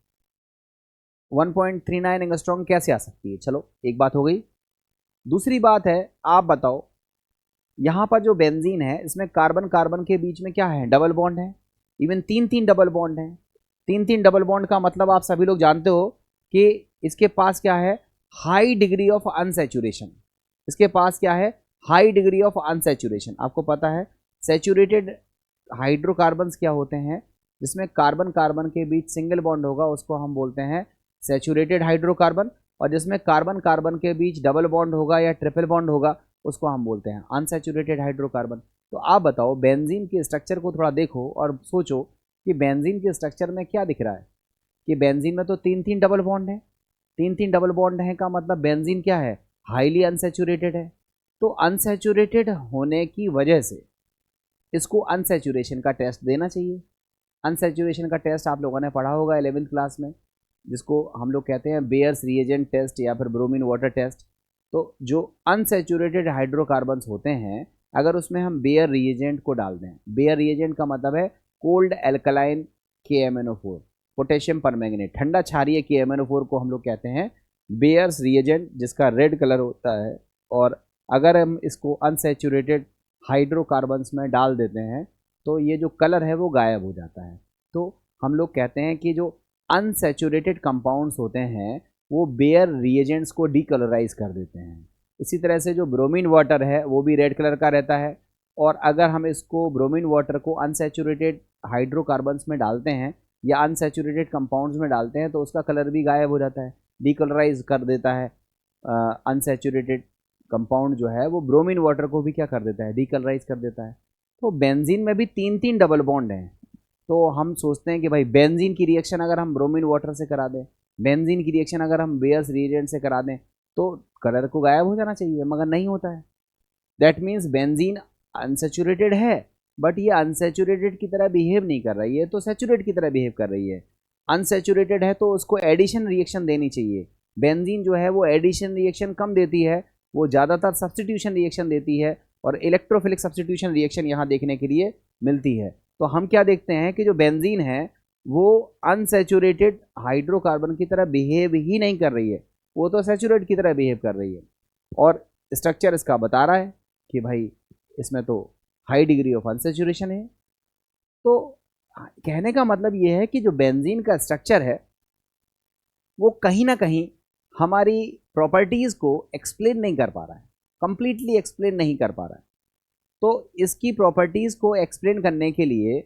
1.39 एंगस्ट्रॉन्ग कैसे आ सकती है। चलो एक बात हो गई। दूसरी बात है, आप बताओ यहाँ पर जो बेंजीन है इसमें कार्बन कार्बन के बीच में क्या है, डबल बॉन्ड है, इवन 3 डबल बॉन्ड है। 3 डबल बॉन्ड का मतलब आप सभी लोग जानते हो कि इसके पास क्या है, हाई डिग्री ऑफ अनसैचुरेशन। इसके पास क्या है, हाई डिग्री ऑफ अनसैचुरेशन। आपको पता है सैचुरेटेड हाइड्रोकार्बन्स क्या होते हैं, जिसमें कार्बन कार्बन के बीच सिंगल बॉन्ड होगा उसको हम बोलते हैं सैचुरेटेड हाइड्रोकार्बन, और जिसमें कार्बन कार्बन के बीच डबल बॉन्ड होगा या ट्रिपल बॉन्ड होगा उसको हम बोलते हैं अनसैचुरेटेड हाइड्रोकार्बन। तो आप बताओ बेंजीन के स्ट्रक्चर को थोड़ा देखो और सोचो कि बेंजीन के स्ट्रक्चर में क्या दिख रहा है, कि बेंजीन में तो 3 डबल बॉन्ड है, 3 डबल बॉन्ड है का मतलब बेंजीन क्या है, हाईली अनसैचुरेटेड है। तो अनसैचुरेटेड होने की वजह से इसको अनसैचुरेशन का टेस्ट देना चाहिए। अनसैचुरेशन का टेस्ट आप लोगों ने पढ़ा होगा 11th क्लास में, जिसको हम लोग कहते हैं बेयर्स रिएजेंट टेस्ट या फिर ब्रोमीन वाटर टेस्ट। तो जो अनसैचुरेटेड हाइड्रोकार्बन्स होते हैं अगर उसमें हम बेयर रिएजेंट को डाल दें, बेयर रिएजेंट का मतलब है cold alkaline KMnO4, potassium permanganate, ठंडा क्षारीय KMnO4 को हम लोग कहते हैं बेयर्स रिएजेंट, जिसका रेड कलर होता है। और अगर हम इसको अनसैचुरेटेड हाइड्रोकार्बन्स में डाल देते हैं तो ये जो कलर है वो गायब हो जाता है। तो हम लोग कहते हैं कि जो अनसैचुरेटेड कंपाउंड्स होते हैं वो बेयर रिएजेंट्स को डीकलराइज कर देते हैं। इसी तरह से जो ब्रोमीन वाटर है वो भी रेड कलर का रहता है, और अगर हम इसको ब्रोमीन वाटर को अनसैचुरेटेड हाइड्रोकार्बन्स में डालते हैं या अनसैचुरेटेड कंपाउंड्स में डालते हैं तो उसका कलर भी गायब हो जाता है, डीकलराइज कर देता है। अनसैचुरेटेड कंपाउंड जो है वो ब्रोमीन वाटर को भी क्या कर देता है, डीकलराइज कर देता है। तो बेंजीन में भी 3 डबल बॉन्ड हैं, तो हम सोचते हैं कि भाई बेंजीन की रिएक्शन अगर हम ब्रोमीन वाटर से करा दें, बेंजीन की रिएक्शन अगर हम बेयर्स रिएजेंट से करा दें तो कलर को गायब हो जाना चाहिए, मगर नहीं होता है। दैट मीन्स बेंजीन अनसैचुरेटेड है, बट ये अनसैचुरेटेड की तरह बिहेव नहीं कर रही है, तो सैचुरेट की तरह बिहेव कर रही है। अनसैचुरेटेड है तो उसको एडिशन रिएक्शन देनी चाहिए, बेंजीन जो है वो एडिशन रिएक्शन कम देती है, वो ज़्यादातर सब्स्टिट्यूशन रिएक्शन देती है और इलेक्ट्रोफिलिक सब्स्टिट्यूशन रिएक्शन यहाँ देखने के लिए मिलती है। तो हम क्या देखते हैं कि जो बेंजीन है वो अनसैचुरेटेड हाइड्रोकार्बन की तरह बिहेव ही नहीं कर रही है, वो तो सैचुरेट की तरह बिहेव कर रही है। और स्ट्रक्चर इसका बता रहा है कि भाई इसमें तो हाई डिग्री ऑफ अनसैचुरेशन है। तो कहने का मतलब ये है कि जो बेंजीन का स्ट्रक्चर है वो कहीं ना कहीं हमारी प्रॉपर्टीज़ को एक्सप्लेन नहीं कर पा रहा है, कंप्लीटली एक्सप्लेन नहीं कर पा रहा है। तो इसकी प्रॉपर्टीज़ को एक्सप्लेन करने के लिए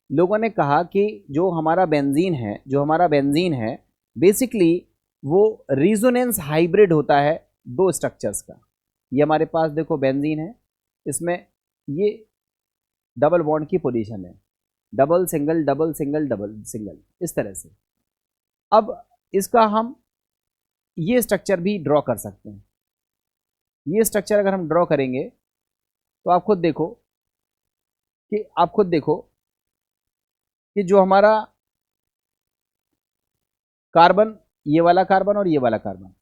लोगों ने कहा कि जो हमारा बेंजीन है बेसिकली वो रिजोनेंस हाइब्रिड होता है दो स्ट्रक्चर्स का। ये हमारे पास देखो बेंजीन है, इसमें ये डबल बॉन्ड की पोजीशन है, double single double single double single, इस तरह से। अब इसका हम ये स्ट्रक्चर भी ड्रॉ कर सकते हैं। ये स्ट्रक्चर अगर हम ड्रॉ करेंगे तो आप खुद देखो कि जो हमारा कार्बन, ये वाला कार्बन और ये वाला कार्बन,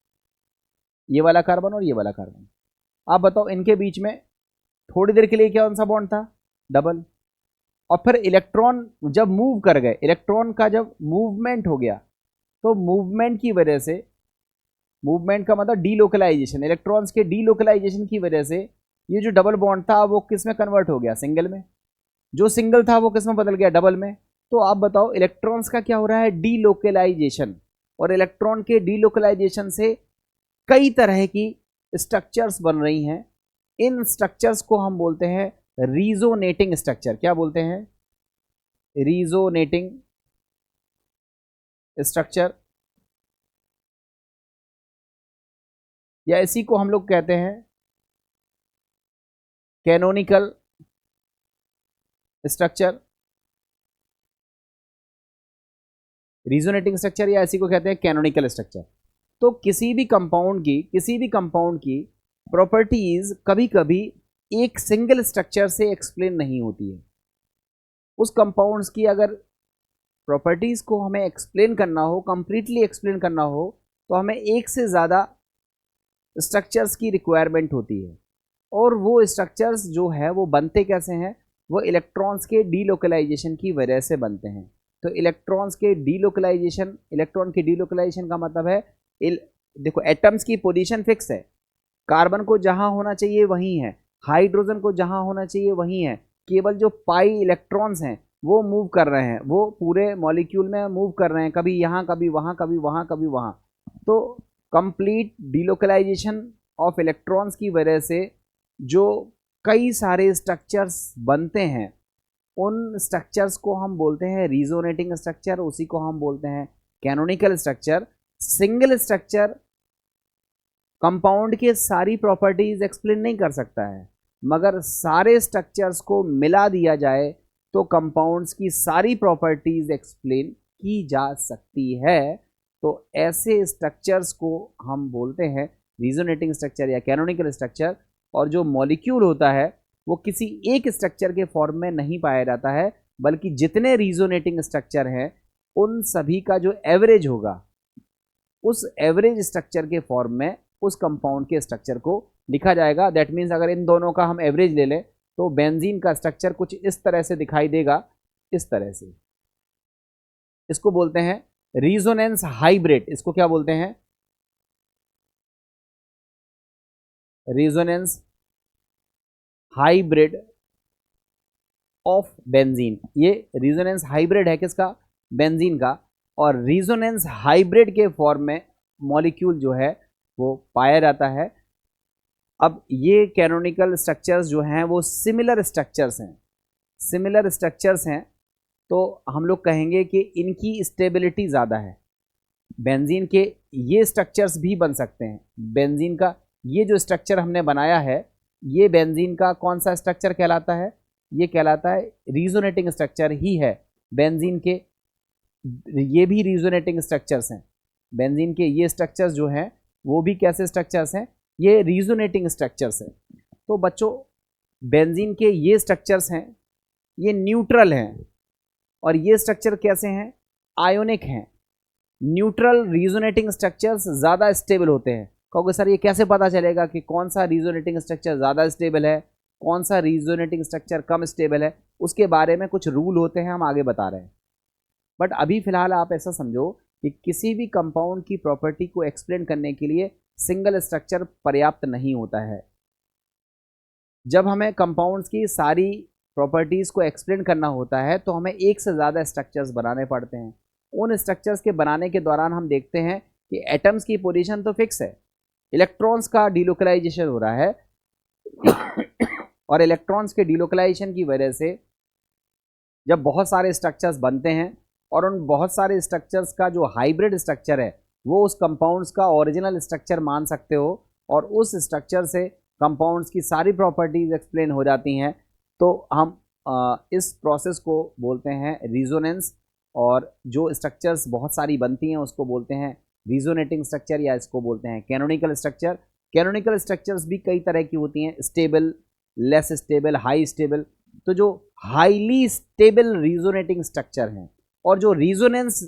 ये वाला कार्बन और ये वाला कार्बन, आप बताओ इनके बीच में थोड़ी देर के लिए कौन सा बॉन्ड था? डबल। और फिर इलेक्ट्रॉन जब मूव कर गए, इलेक्ट्रॉन का जब मूवमेंट हो गया तो मूवमेंट की वजह से, मूवमेंट का मतलब डीलोकलाइजेशन, इलेक्ट्रॉन्स के डीलोकलाइजेशन की वजह से ये जो डबल बॉन्ड था वो किस में कन्वर्ट हो गया? सिंगल में। जो सिंगल था वो किस में बदल गया? डबल में। तो आप बताओ इलेक्ट्रॉन्स का क्या हो रहा है? डीलोकलाइजेशन। और इलेक्ट्रॉन के डीलोकलाइजेशन से कई तरह की स्ट्रक्चर्स बन रही हैं। इन स्ट्रक्चर्स को हम बोलते हैं रीजोनेटिंग स्ट्रक्चर। क्या बोलते हैं? रीजोनेटिंग स्ट्रक्चर, या इसी को हम लोग कहते हैं कैनोनिकल स्ट्रक्चर। रीजोनेटिंग स्ट्रक्चर या इसी को कहते हैं कैनोनिकल स्ट्रक्चर। तो किसी भी कंपाउंड की प्रॉपर्टीज कभी कभी एक सिंगल स्ट्रक्चर से एक्सप्लेन नहीं होती है। उस कंपाउंड्स की अगर प्रॉपर्टीज को हमें एक्सप्लेन करना हो, कंप्लीटली एक्सप्लेन करना हो, तो हमें एक से ज़्यादा स्ट्रक्चर्स की रिक्वायरमेंट होती है। और वो स्ट्रक्चर्स जो है वो बनते कैसे हैं? वो इलेक्ट्रॉन्स के डीलोकलाइजेशन की वजह से बनते हैं। तो इलेक्ट्रॉन के डीलोकलाइजेशन का मतलब है, देखो एटम्स की पोजीशन फिक्स है, कार्बन को जहां होना चाहिए वहीं है, हाइड्रोजन को जहां होना चाहिए वहीं है, केवल जो पाई इलेक्ट्रॉन्स हैं वो मूव कर रहे हैं, वो पूरे मॉलिक्यूल में मूव कर रहे हैं, कभी यहाँ कभी वहाँ कभी वहाँ कभी वहाँ। तो कंप्लीट डीलोकलाइजेशन ऑफ इलेक्ट्रॉन्स की वजह से जो कई सारे स्ट्रक्चर्स बनते हैं उन स्ट्रक्चर्स को हम बोलते हैं रीजोनेटिंग स्ट्रक्चर, उसी को हम बोलते हैं canonical structure. Single structure compound के सारी प्रॉपर्टीज एक्सप्लेन नहीं कर सकता है, मगर सारे स्ट्रक्चर्स को मिला दिया जाए तो कंपाउंड्स की सारी प्रॉपर्टीज एक्सप्लेन की जा सकती है। तो ऐसे स्ट्रक्चर्स को हम बोलते हैं रीजोनेटिंग स्ट्रक्चर या कैनोनिकल स्ट्रक्चर। और जो मॉलिक्यूल होता है वो किसी एक स्ट्रक्चर के फॉर्म में नहीं पाया जाता है, बल्कि जितने रीजोनेटिंग स्ट्रक्चर हैं उन सभी का जो एवरेज होगा उस एवरेज स्ट्रक्चर के फॉर्म में उस कंपाउंड के स्ट्रक्चर को लिखा जाएगा। दैट मीन्स अगर इन दोनों का हम एवरेज ले लें तो बेंजीन का स्ट्रक्चर कुछ इस तरह से दिखाई देगा, इस तरह से। इसको बोलते हैं रीजोनेंस हाइब्रिड। इसको क्या बोलते हैं? रीजोनेंस हाइब्रिड ऑफ बेंजीन। ये रीजोनेंस हाइब्रिड है किसका? बेंजीन का। और रीजोनेंस हाइब्रिड के फॉर्म में मॉलिक्यूल जो है वो पाया जाता है। अब ये कैनोनिकल स्ट्रक्चर्स जो हैं वो सिमिलर स्ट्रक्चर्स हैं, तो हम लोग कहेंगे कि इनकी स्टेबिलिटी ज़्यादा है। बेंजीन के ये स्ट्रक्चर्स भी बन सकते हैं। बेंजीन का ये जो स्ट्रक्चर हमने बनाया है ये बेंजीन का कौन सा स्ट्रक्चर कहलाता है? ये कहलाता है रीजोनेटिंग स्ट्रक्चर ही है। बेंजीन के ये भी रीजोनेटिंग स्ट्रक्चर्स हैं। बेंजीन के ये स्ट्रक्चर्स जो हैं वो भी कैसे स्ट्रक्चर्स हैं? ये रीजोनेटिंग स्ट्रक्चर्स हैं। तो बच्चों बेंजीन के ये स्ट्रक्चर्स हैं, ये न्यूट्रल हैं। और ये स्ट्रक्चर कैसे हैं? आयोनिक हैं। न्यूट्रल रीजोनेटिंग स्ट्रक्चर्स ज़्यादा स्टेबल होते हैं, कहोगे सर ये कैसे पता चलेगा कि कौन सा रिजोनेटिंग स्ट्रक्चर ज़्यादा स्टेबल है, कौन सा रिजोनेटिंग स्ट्रक्चर कम स्टेबल है? उसके बारे में कुछ रूल होते हैं, हम आगे बता रहे हैं। बट अभी फ़िलहाल आप ऐसा समझो कि किसी भी कंपाउंड की प्रॉपर्टी को एक्सप्लेन करने के लिए सिंगल स्ट्रक्चर पर्याप्त नहीं होता है। जब हमें कंपाउंड्स की सारी प्रॉपर्टीज़ को एक्सप्लेन करना होता है तो हमें एक से ज़्यादा स्ट्रक्चर्स बनाने पड़ते हैं। उन स्ट्रक्चर्स के बनाने के दौरान हम देखते हैं कि एटम्स की पोजीशन तो फिक्स है, इलेक्ट्रॉन्स का डिलोकलाइजेशन हो रहा है और इलेक्ट्रॉन्स के डिलोकलाइजेशन की वजह से जब बहुत सारे स्ट्रक्चर्स बनते हैं और उन बहुत सारे स्ट्रक्चर्स का जो हाइब्रिड स्ट्रक्चर है वो उस कंपाउंड्स का ओरिजिनल स्ट्रक्चर मान सकते हो और उस स्ट्रक्चर से कंपाउंड्स की सारी प्रॉपर्टीज़ एक्सप्लेन हो जाती हैं, तो हम इस प्रोसेस को बोलते हैं रिजोनेंस। और जो स्ट्रक्चर्स बहुत सारी बनती हैं उसको बोलते हैं रिजोनेटिंग स्ट्रक्चर, या इसको बोलते हैं कैनोनिकल स्ट्रक्चर। कैनोनिकल स्ट्रक्चर्स भी कई तरह की होती हैं, stable, less stable, high stable. तो जो हाईली स्टेबल रिजोनेटिंग स्ट्रक्चर हैं और जो रिजोनेंस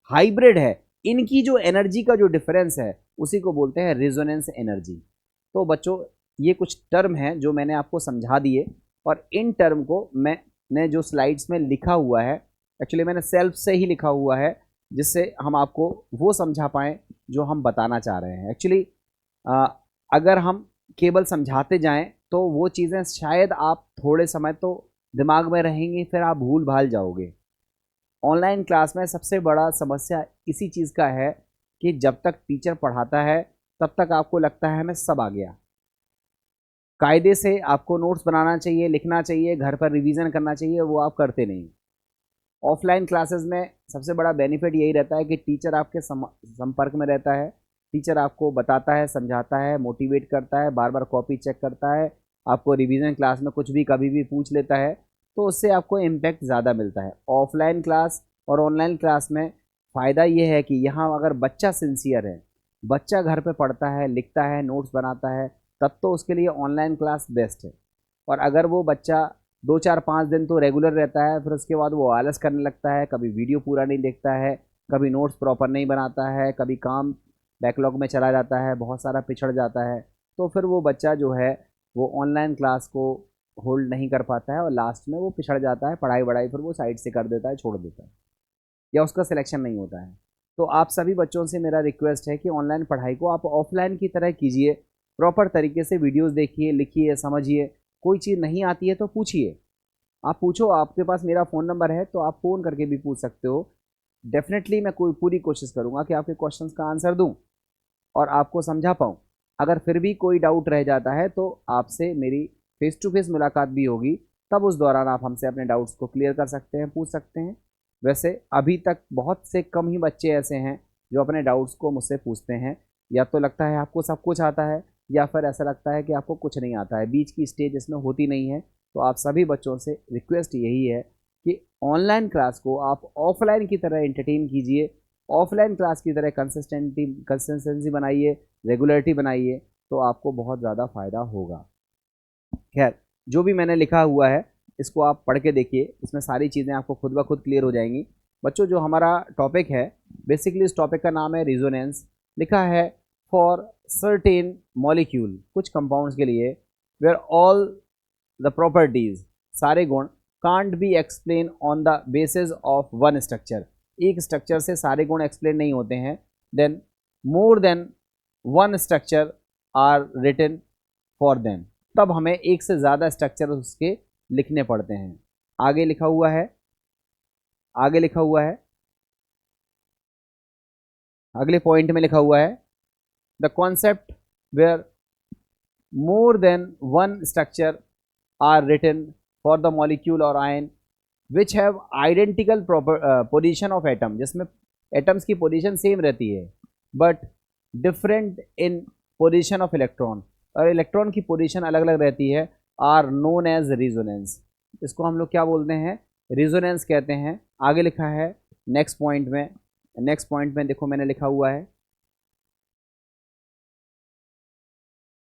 हाइब्रिड है, इनकी जो एनर्जी का जो डिफरेंस है उसी को बोलते हैं रिजोनेंस एनर्जी। तो बच्चों ये कुछ टर्म हैं जो मैंने आपको समझा दिए, और इन टर्म को मैंने जो स्लाइड्स में लिखा हुआ है, एक्चुअली मैंने सेल्फ से ही लिखा हुआ है जिससे हम आपको वो समझा पाएँ जो हम बताना चाह रहे हैं। एक्चुअली अगर हम केवल समझाते जाएं तो वो चीज़ें शायद आप थोड़े समय तो दिमाग में रहेंगी, फिर आप भूल भाल जाओगे। ऑनलाइन क्लास में सबसे बड़ा समस्या इसी चीज़ का है कि जब तक टीचर पढ़ाता है तब तक आपको लगता है हमें सब आ गया। कायदे से आपको नोट्स बनाना चाहिए, लिखना चाहिए, घर पर रिवीजन करना चाहिए, वो आप करते नहीं। ऑफलाइन क्लासेस में सबसे बड़ा बेनिफिट यही रहता है कि टीचर आपके संपर्क में रहता है, टीचर आपको बताता है, समझाता है, मोटिवेट करता है, बार बार कॉपी चेक करता है, आपको रिवीजन क्लास में कुछ भी कभी भी पूछ लेता है, तो उससे आपको इम्पैक्ट ज़्यादा मिलता है। ऑफलाइन क्लास और ऑनलाइन क्लास में फ़ायदा ये है कि यहाँ अगर बच्चा सिंसियर है, बच्चा घर पे पढ़ता है, लिखता है, नोट्स बनाता है, तब तो उसके लिए ऑनलाइन क्लास बेस्ट है। और अगर वो बच्चा 2 4 5 दिन तो रेगुलर रहता है, फिर उसके बाद वो आलस करने लगता है, कभी वीडियो पूरा नहीं देखता है, कभी नोट्स प्रॉपर नहीं बनाता है, कभी काम बैकलॉग में चला जाता है, बहुत सारा पिछड़ जाता है, तो फिर वो बच्चा जो है वो ऑनलाइन क्लास को होल्ड नहीं कर पाता है और लास्ट में वो पिछड़ जाता है, पढ़ाई वढ़ाई फिर वो साइड से कर देता है, छोड़ देता है, या उसका सिलेक्शन नहीं होता है। तो आप सभी बच्चों से मेरा रिक्वेस्ट है कि ऑनलाइन पढ़ाई को आप ऑफलाइन की तरह कीजिए, प्रॉपर तरीके से वीडियोस देखिए, लिखिए, समझिए। कोई चीज़ नहीं आती है तो पूछिए, आप पूछो, आपके पास मेरा फ़ोन नंबर है तो आप फ़ोन करके भी पूछ सकते हो। डेफिनेटली मैं कोई पूरी कोशिश करूँगा कि आपके क्वेश्चंस का आंसर दूँ और आपको समझा पाऊँ। अगर फिर भी कोई डाउट रह जाता है तो आपसे मेरी फ़ेस टू फेस मुलाकात भी होगी, तब उस दौरान आप हमसे अपने डाउट्स को क्लियर कर सकते हैं, पूछ सकते हैं। वैसे अभी तक बहुत से कम ही बच्चे ऐसे हैं जो अपने डाउट्स को मुझसे पूछते हैं। या तो लगता है आपको सब कुछ आता है, या फिर ऐसा लगता है कि आपको कुछ नहीं आता है, बीच की स्टेज इसमें होती नहीं है। तो आप सभी बच्चों से रिक्वेस्ट यही है कि ऑनलाइन क्लास को आप ऑफलाइन की तरह एंटरटेन कीजिए, ऑफलाइन क्लास की तरह कंसिस्टेंसी बनाइए, रेगुलरिटी बनाइए, तो आपको बहुत ज़्यादा फ़ायदा होगा। खैर, जो भी मैंने लिखा हुआ है इसको आप पढ़ के देखिए, इसमें सारी चीज़ें आपको खुद ब खुद क्लियर हो जाएंगी। बच्चों जो हमारा टॉपिक है, बेसिकली इस टॉपिक का नाम है रिजोनेंस। लिखा है फॉर सर्टेन मॉलिक्यूल, कुछ कंपाउंड्स के लिए, वेयर ऑल द प्रॉपर्टीज, सारे गुण, can't be explain on the basis of one structure, एक स्ट्रक्चर से सारे गुण एक्सप्लेन नहीं होते हैं, then more than one structure are written for them, तब हमें एक से ज़्यादा स्ट्रक्चर उसके लिखने पड़ते हैं। आगे लिखा हुआ है, आगे लिखा हुआ है, अगले पॉइंट में लिखा हुआ है, the concept where more than one structure are written for the molecule और ion which have identical position of atom, जिसमें एटम्स की पोजीशन सेम रहती है but different in position of electron, और इलेक्ट्रॉन की पोजीशन अलग अलग रहती है, आर नोन एज रिजोनेंस। इसको हम लोग क्या बोलते हैं? रिजोनेंस कहते हैं। आगे लिखा है नेक्स्ट पॉइंट में देखो मैंने लिखा हुआ है,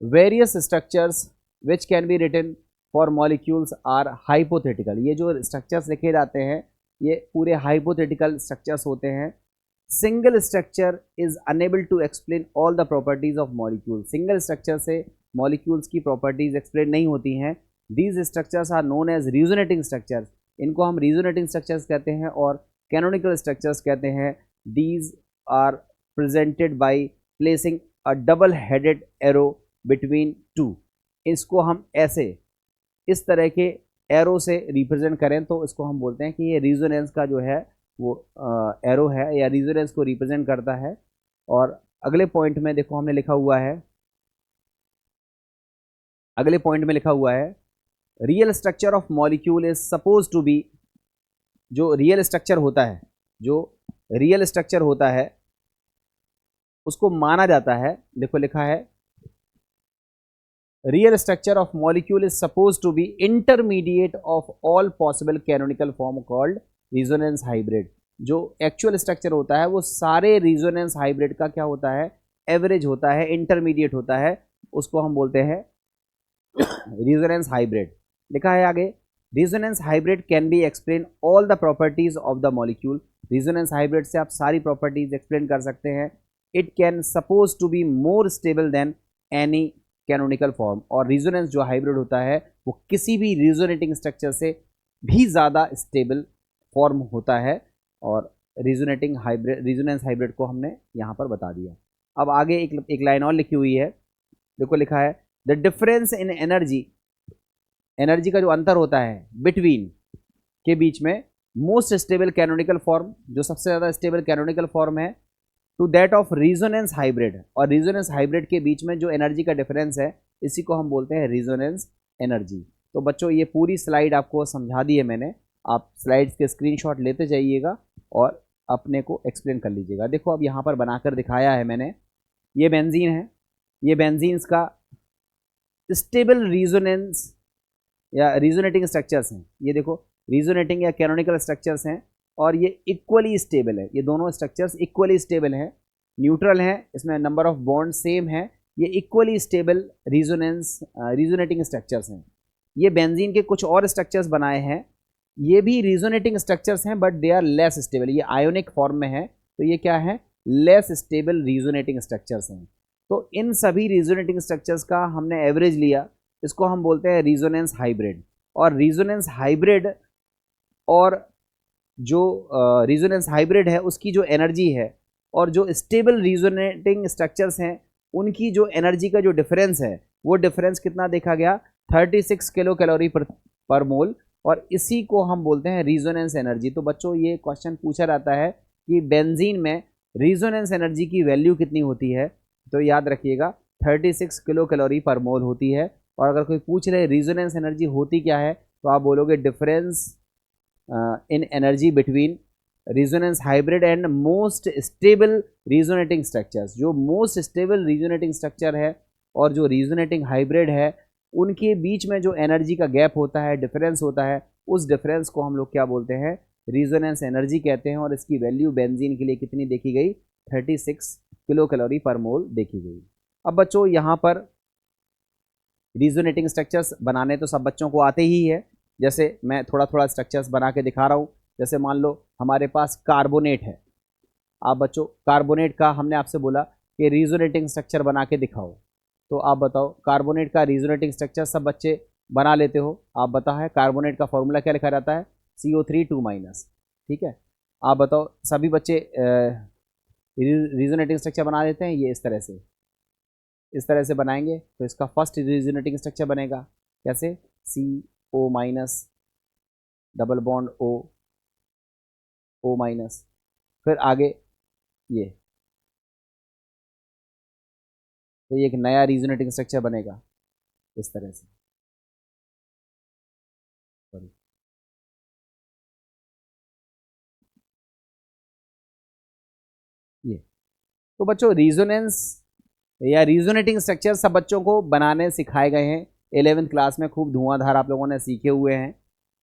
various structures which can be written for molecules are hypothetical. ये जो स्ट्रक्चर्स लिखे जाते हैं ये पूरे हाइपोथेटिकल स्ट्रक्चर्स होते हैं। Single structure is unable to explain all the properties of molecule. Single structure से मॉलिक्यूल्स की प्रॉपर्टीज एक्सप्लेन नहीं होती हैं। These structures are known as resonating structures. इनको हम रीजोनेटिंग स्ट्रक्चर्स कहते हैं और कैनोनिकल स्ट्रक्चर्स कहते हैं। These are presented by placing a double headed arrow between two. इसको हम ऐसे इस तरह के एरो से रिप्रेजेंट करें तो इसको हम बोलते हैं कि ये रीजोनेंस का जो है वो एरो है या रीजोनेंस को रिप्रेजेंट करता है। और अगले पॉइंट में देखो हमने लिखा हुआ है, अगले पॉइंट में लिखा हुआ है real structure of molecule is suppose to be. जो रियल स्ट्रक्चर होता है, जो रियल स्ट्रक्चर होता है उसको माना जाता है, देखो लिखा है real structure of molecule is suppose to be intermediate of all possible canonical form called resonance hybrid. जो एक्चुअल स्ट्रक्चर होता है वो सारे रिजोनेंस हाइब्रिड का क्या होता है, एवरेज होता है, इंटरमीडिएट होता है, उसको हम बोलते हैं रिजोनेंस हाइब्रिड। लिखा है आगे resonance hybrid can be explain all the properties of the molecule. Resonance hybrid से आप सारी प्रॉपर्टीज एक्सप्लेन कर सकते हैं। It can suppose to be more stable than any canonical form. और रिजोनेंस जो हाइब्रिड होता है वो किसी भी रिजोनेटिंग स्ट्रक्चर से भी ज़्यादा स्टेबल फॉर्म होता है। और रिजोनेटिंग हाइब्रिड, रिजोनेंस हाइब्रिड को हमने यहाँ पर बता दिया। अब आगे एक लाइन और लिखी हुई है, देखो लिखा है the difference in energy. Energy का जो अंतर होता है बिटवीन के बीच में मोस्ट स्टेबल कैनोनिकल फॉर्म, जो सबसे ज़्यादा स्टेबल कैनोनिकल फॉर्म है, to that of resonance hybrid. और रिजोनेंस हाइब्रिड के बीच में जो एनर्जी का डिफरेंस है इसी को हम बोलते हैं रिजोनेंस एनर्जी। तो बच्चों ये पूरी स्लाइड आपको समझा दी है मैंने, आप स्लाइड्स के स्क्रीनशॉट लेते जाइएगा और अपने को एक्सप्लेन कर लीजिएगा। देखो अब यहाँ पर बनाकर दिखाया है मैंने, ये बेंजीन है, ये बेंजीन्स का स्टेबल रिजोनेंस या रिजोनेटिंग स्ट्रक्चर्स हैं। ये देखो रिजोनेटिंग या कैनोनिकल स्ट्रक्चर्स हैं और ये इक्वली स्टेबल है। ये दोनों स्ट्रक्चर्स इक्वली स्टेबल हैं, न्यूट्रल हैं, इसमें नंबर ऑफ बॉन्ड सेम है। ये इक्वली स्टेबल रिजोनेटिंग स्ट्रक्चर्स हैं। ये बेंजीन के कुछ और स्ट्रक्चर्स बनाए हैं, ये भी रिजोनेटिंग स्ट्रक्चर्स हैं but they are less stable. ये आयोनिक फॉर्म में है तो ये क्या है, लेस स्टेबल रिजोनेटिंग स्ट्रक्चर्स हैं। तो इन सभी रिजोनेटिंग स्ट्रक्चर्स का हमने एवरेज लिया, इसको हम बोलते हैं रिजोनेंस हाइब्रिड। और रिजोनेंस हाइब्रिड और जो रिजोनेंस हाइब्रिड है उसकी जो एनर्जी है और जो स्टेबल रिजोनेटिंग स्ट्रक्चर्स हैं उनकी जो एनर्जी का जो डिफरेंस है वो डिफरेंस कितना देखा गया, 36 किलो कैलोरी पर मोल। और इसी को हम बोलते हैं रिजोनेंस एनर्जी। तो बच्चों ये क्वेश्चन पूछा जाता है कि बेंजीन में रिजोनेंस एनर्जी की वैल्यू कितनी होती है, तो याद रखिएगा 36 किलो कैलोरी पर मोल होती है। और अगर कोई पूछ रहे रिजोनेंस एनर्जी होती क्या है तो आप बोलोगे difference in energy between resonance hybrid and most stable resonating structures. जो मोस्ट स्टेबल रिजोनेटिंग स्ट्रक्चर है और जो रिजोनेटिंग हाइब्रिड है उनके बीच में जो एनर्जी का गैप होता है, डिफरेंस होता है, उस डिफरेंस को हम लोग क्या बोलते हैं, रिजोनेंस एनर्जी कहते हैं। और इसकी वैल्यू बेंजीन के लिए कितनी देखी गई, 36 किलो कैलोरी पर मोल देखी गई। अब बच्चों यहाँ पर रिजोनेटिंग स्ट्रक्चर्स बनाने तो सब बच्चों को आते ही है। जैसे मैं थोड़ा थोड़ा स्ट्रक्चर्स बना के दिखा रहा हूँ। जैसे मान लो हमारे पास कार्बोनेट है, आप बच्चों कार्बोनेट का हमने आपसे बोला कि रिजोनेटिंग स्ट्रक्चर बना के दिखाओ, तो आप बताओ कार्बोनेट का रिजोनेटिंग स्ट्रक्चर सब बच्चे बना लेते हो। आप बताओ है कार्बोनेट का फॉर्मूला क्या लिखा जाता है, CO3 2-। ठीक है, आप बताओ सभी बच्चे रिजोनेटिंग स्ट्रक्चर बना लेते हैं। ये इस तरह से बनाएंगे तो इसका फर्स्ट रिजोनेटिंग स्ट्रक्चर बनेगा कैसे, CO- डबल बॉन्ड O, फिर आगे ये, तो ये एक नया रिजोनेटिंग स्ट्रक्चर बनेगा इस तरह से। ये तो बच्चों रिजोनेंस या रिजोनेटिंग स्ट्रक्चर सब बच्चों को बनाने सिखाए गए हैं 11वीं क्लास में, खूब धुआंधार आप लोगों ने सीखे हुए हैं।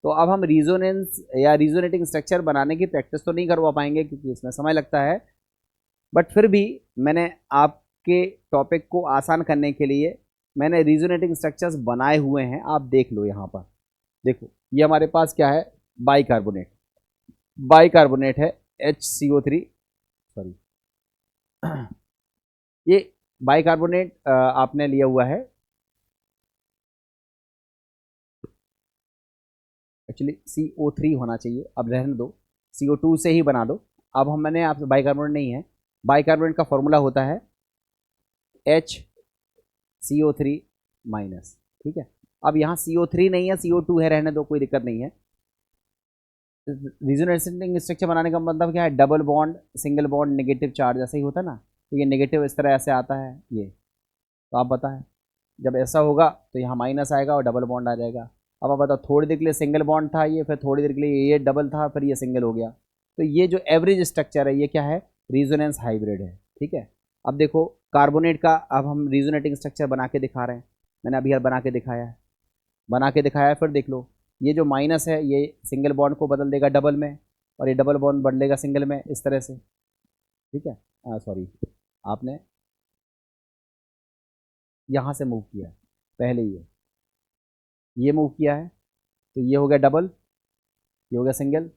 तो अब हम रिजोनेंस या रिजोनेटिंग स्ट्रक्चर बनाने की प्रैक्टिस तो नहीं करवा पाएंगे क्योंकि इसमें समय लगता है, बट फिर भी मैंने आपके टॉपिक को आसान करने के लिए मैंने रिजोनेटिंग स्ट्रक्चर्स बनाए हुए हैं। आप देख लो यहाँ पर, देखो ये हमारे पास क्या है, बाइकार्बोनेट है HCO3 सॉरी ये बाइकार्बोनेट आपने लिया हुआ है, एक्चुअली CO3 होना चाहिए, अब रहने दो, CO2 से ही बना दो। अब मैंने आपसे बाइकार्बोनेट नहीं है, बाइकार्बोनेट का फॉर्मूला होता है HCO3 माइनस, ठीक है। अब यहाँ CO3 नहीं है, CO2 है, रहने दो, कोई दिक्कत नहीं है। रिजोनेटिंग स्ट्रक्चर बनाने का मतलब क्या है, double bond, single bond, negative charge, ऐसा ही होता है ना। तो ये नेगेटिव इस तरह ऐसे आता है ये, तो आप बताएं जब ऐसा होगा तो यहाँ माइनस आएगा और डबल बॉन्ड आ जाएगा। अब आप बताओ, थोड़ी देर के लिए सिंगल बॉन्ड था ये, फिर थोड़ी देर के लिए ये डबल था, फिर ये सिंगल हो गया। तो ये जो एवरेज स्ट्रक्चर है ये क्या है, रिजोनेंस हाइब्रिड है, ठीक है। अब देखो कार्बोनेट का, अब हम रिजोनेटिंग स्ट्रक्चर बना के दिखा रहे हैं, मैंने अभी बना के दिखाया है, फिर देख लो, ये जो माइनस है ये सिंगल बॉन्ड को बदल देगा डबल में, और ये डबल बॉन्ड बदलेगा सिंगल में, इस तरह से, ठीक है। सॉरी, आपने यहाँ से मूव किया है, पहले ये मूव किया है, तो ये हो गया डबल, ये हो गया सिंगल।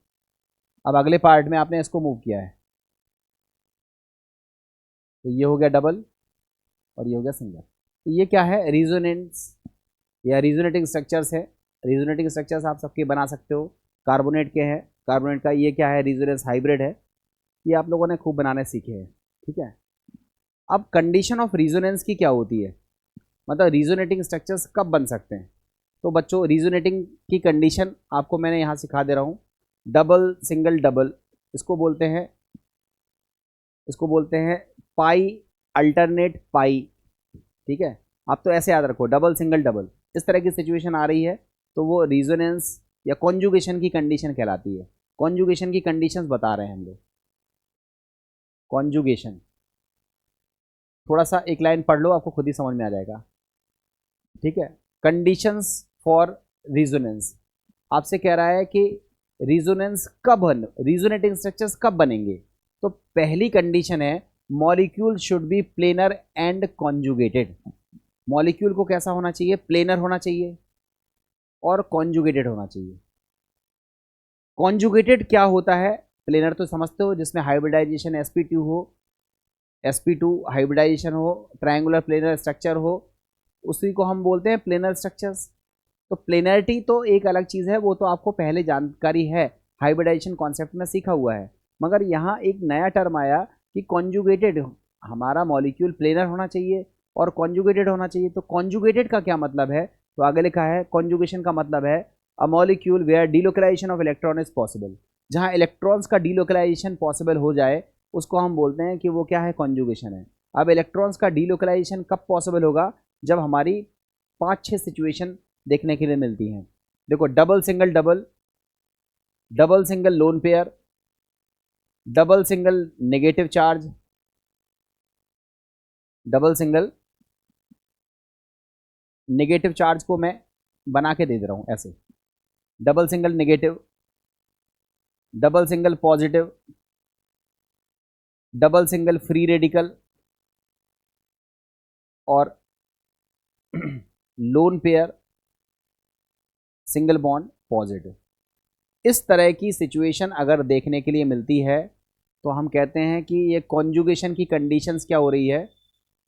अब अगले पार्ट में आपने इसको मूव किया है, तो ये हो गया डबल और ये हो गया सिंगल। तो ये क्या है, रिजोनेंस या रिजोनेटिंग स्ट्रक्चर्स है। रिजोनेटिंग स्ट्रक्चर्स आप सबके बना सकते हो, कार्बोनेट के हैं, कार्बोनेट का ये क्या है, रिजोनेंस हाइब्रिड है, ये आप लोगों ने खूब बनाने सीखे हैं, ठीक है। अब कंडीशन ऑफ रिजोनेंस की क्या होती है, मतलब रिजोनेटिंग स्ट्रक्चर्स कब बन सकते हैं। तो बच्चों रिजोनेटिंग की कंडीशन आपको मैंने यहाँ सिखा दे रहा हूँ, डबल सिंगल डबल, इसको बोलते हैं पाई अल्टरनेट पाई, ठीक है। आप तो ऐसे याद रखो, डबल सिंगल डबल, इस तरह की सिचुएशन आ रही है तो वो रिजोनेंस या कॉन्जुगेशन की कंडीशन कहलाती है। कॉन्जुगेशन की कंडीशंस बता रहे हैं हम लोग। कॉन्जुगेशन थोड़ा सा एक लाइन पढ़ लो, आपको खुद ही समझ में आ जाएगा, ठीक है। कंडीशंस फॉर रिजोनेंस, आपसे कह रहा है कि रिजोनेंस कब रिजोनेटिंग स्ट्रक्चर्स कब बनेंगे। तो पहली कंडीशन है molecule should be planar and conjugated. Molecule को कैसा होना चाहिए, प्लेनर होना चाहिए और कॉन्जुगेटेड होना चाहिए। कॉन्जुगेटेड क्या होता है, प्लेनर तो समझते हो, जिसमें हाइब्रिडाइजेशन sp2 हो, sp2 हाइब्रिडाइजेशन हो, ट्रायंगुलर प्लेनर स्ट्रक्चर हो, उसी को हम बोलते हैं प्लेनर स्ट्रक्चर्स। तो प्लेनरिटी तो एक अलग चीज़ है, वो तो आपको पहले जानकारी है, हाइब्रिडाइजेशन कॉन्सेप्ट में सीखा हुआ है। मगर यहाँ एक नया टर्म आया कि कॉन्जुगेटेड, हमारा मॉलिक्यूल प्लेनर होना चाहिए और कॉन्जुगेटेड होना चाहिए। तो कॉन्जुगेटेड का क्या मतलब है, तो आगे लिखा है कॉन्जुगेशन का मतलब है a molecule where delocalization of electron is possible. जहाँ इलेक्ट्रॉन्स का डीलोकलाइजेशन पॉसिबल हो जाए उसको हम बोलते हैं कि वो क्या है, कॉन्जुगेशन है। अब इलेक्ट्रॉन्स का डीलोकलाइजेशन कब पॉसिबल होगा, जब हमारी 5-6 सिचुएशन देखने के लिए मिलती हैं। देखो, double single double, double single lone pair, double single negative charge, double single negative charge को मैं बना के दे दे रहा हूं ऐसे, double single negative, double single positive, double single free radical और lone pair single bond positive. इस तरह की सिचुएशन अगर देखने के लिए मिलती है तो हम कहते हैं कि ये कॉन्जुगेशन की कंडीशंस क्या हो रही है,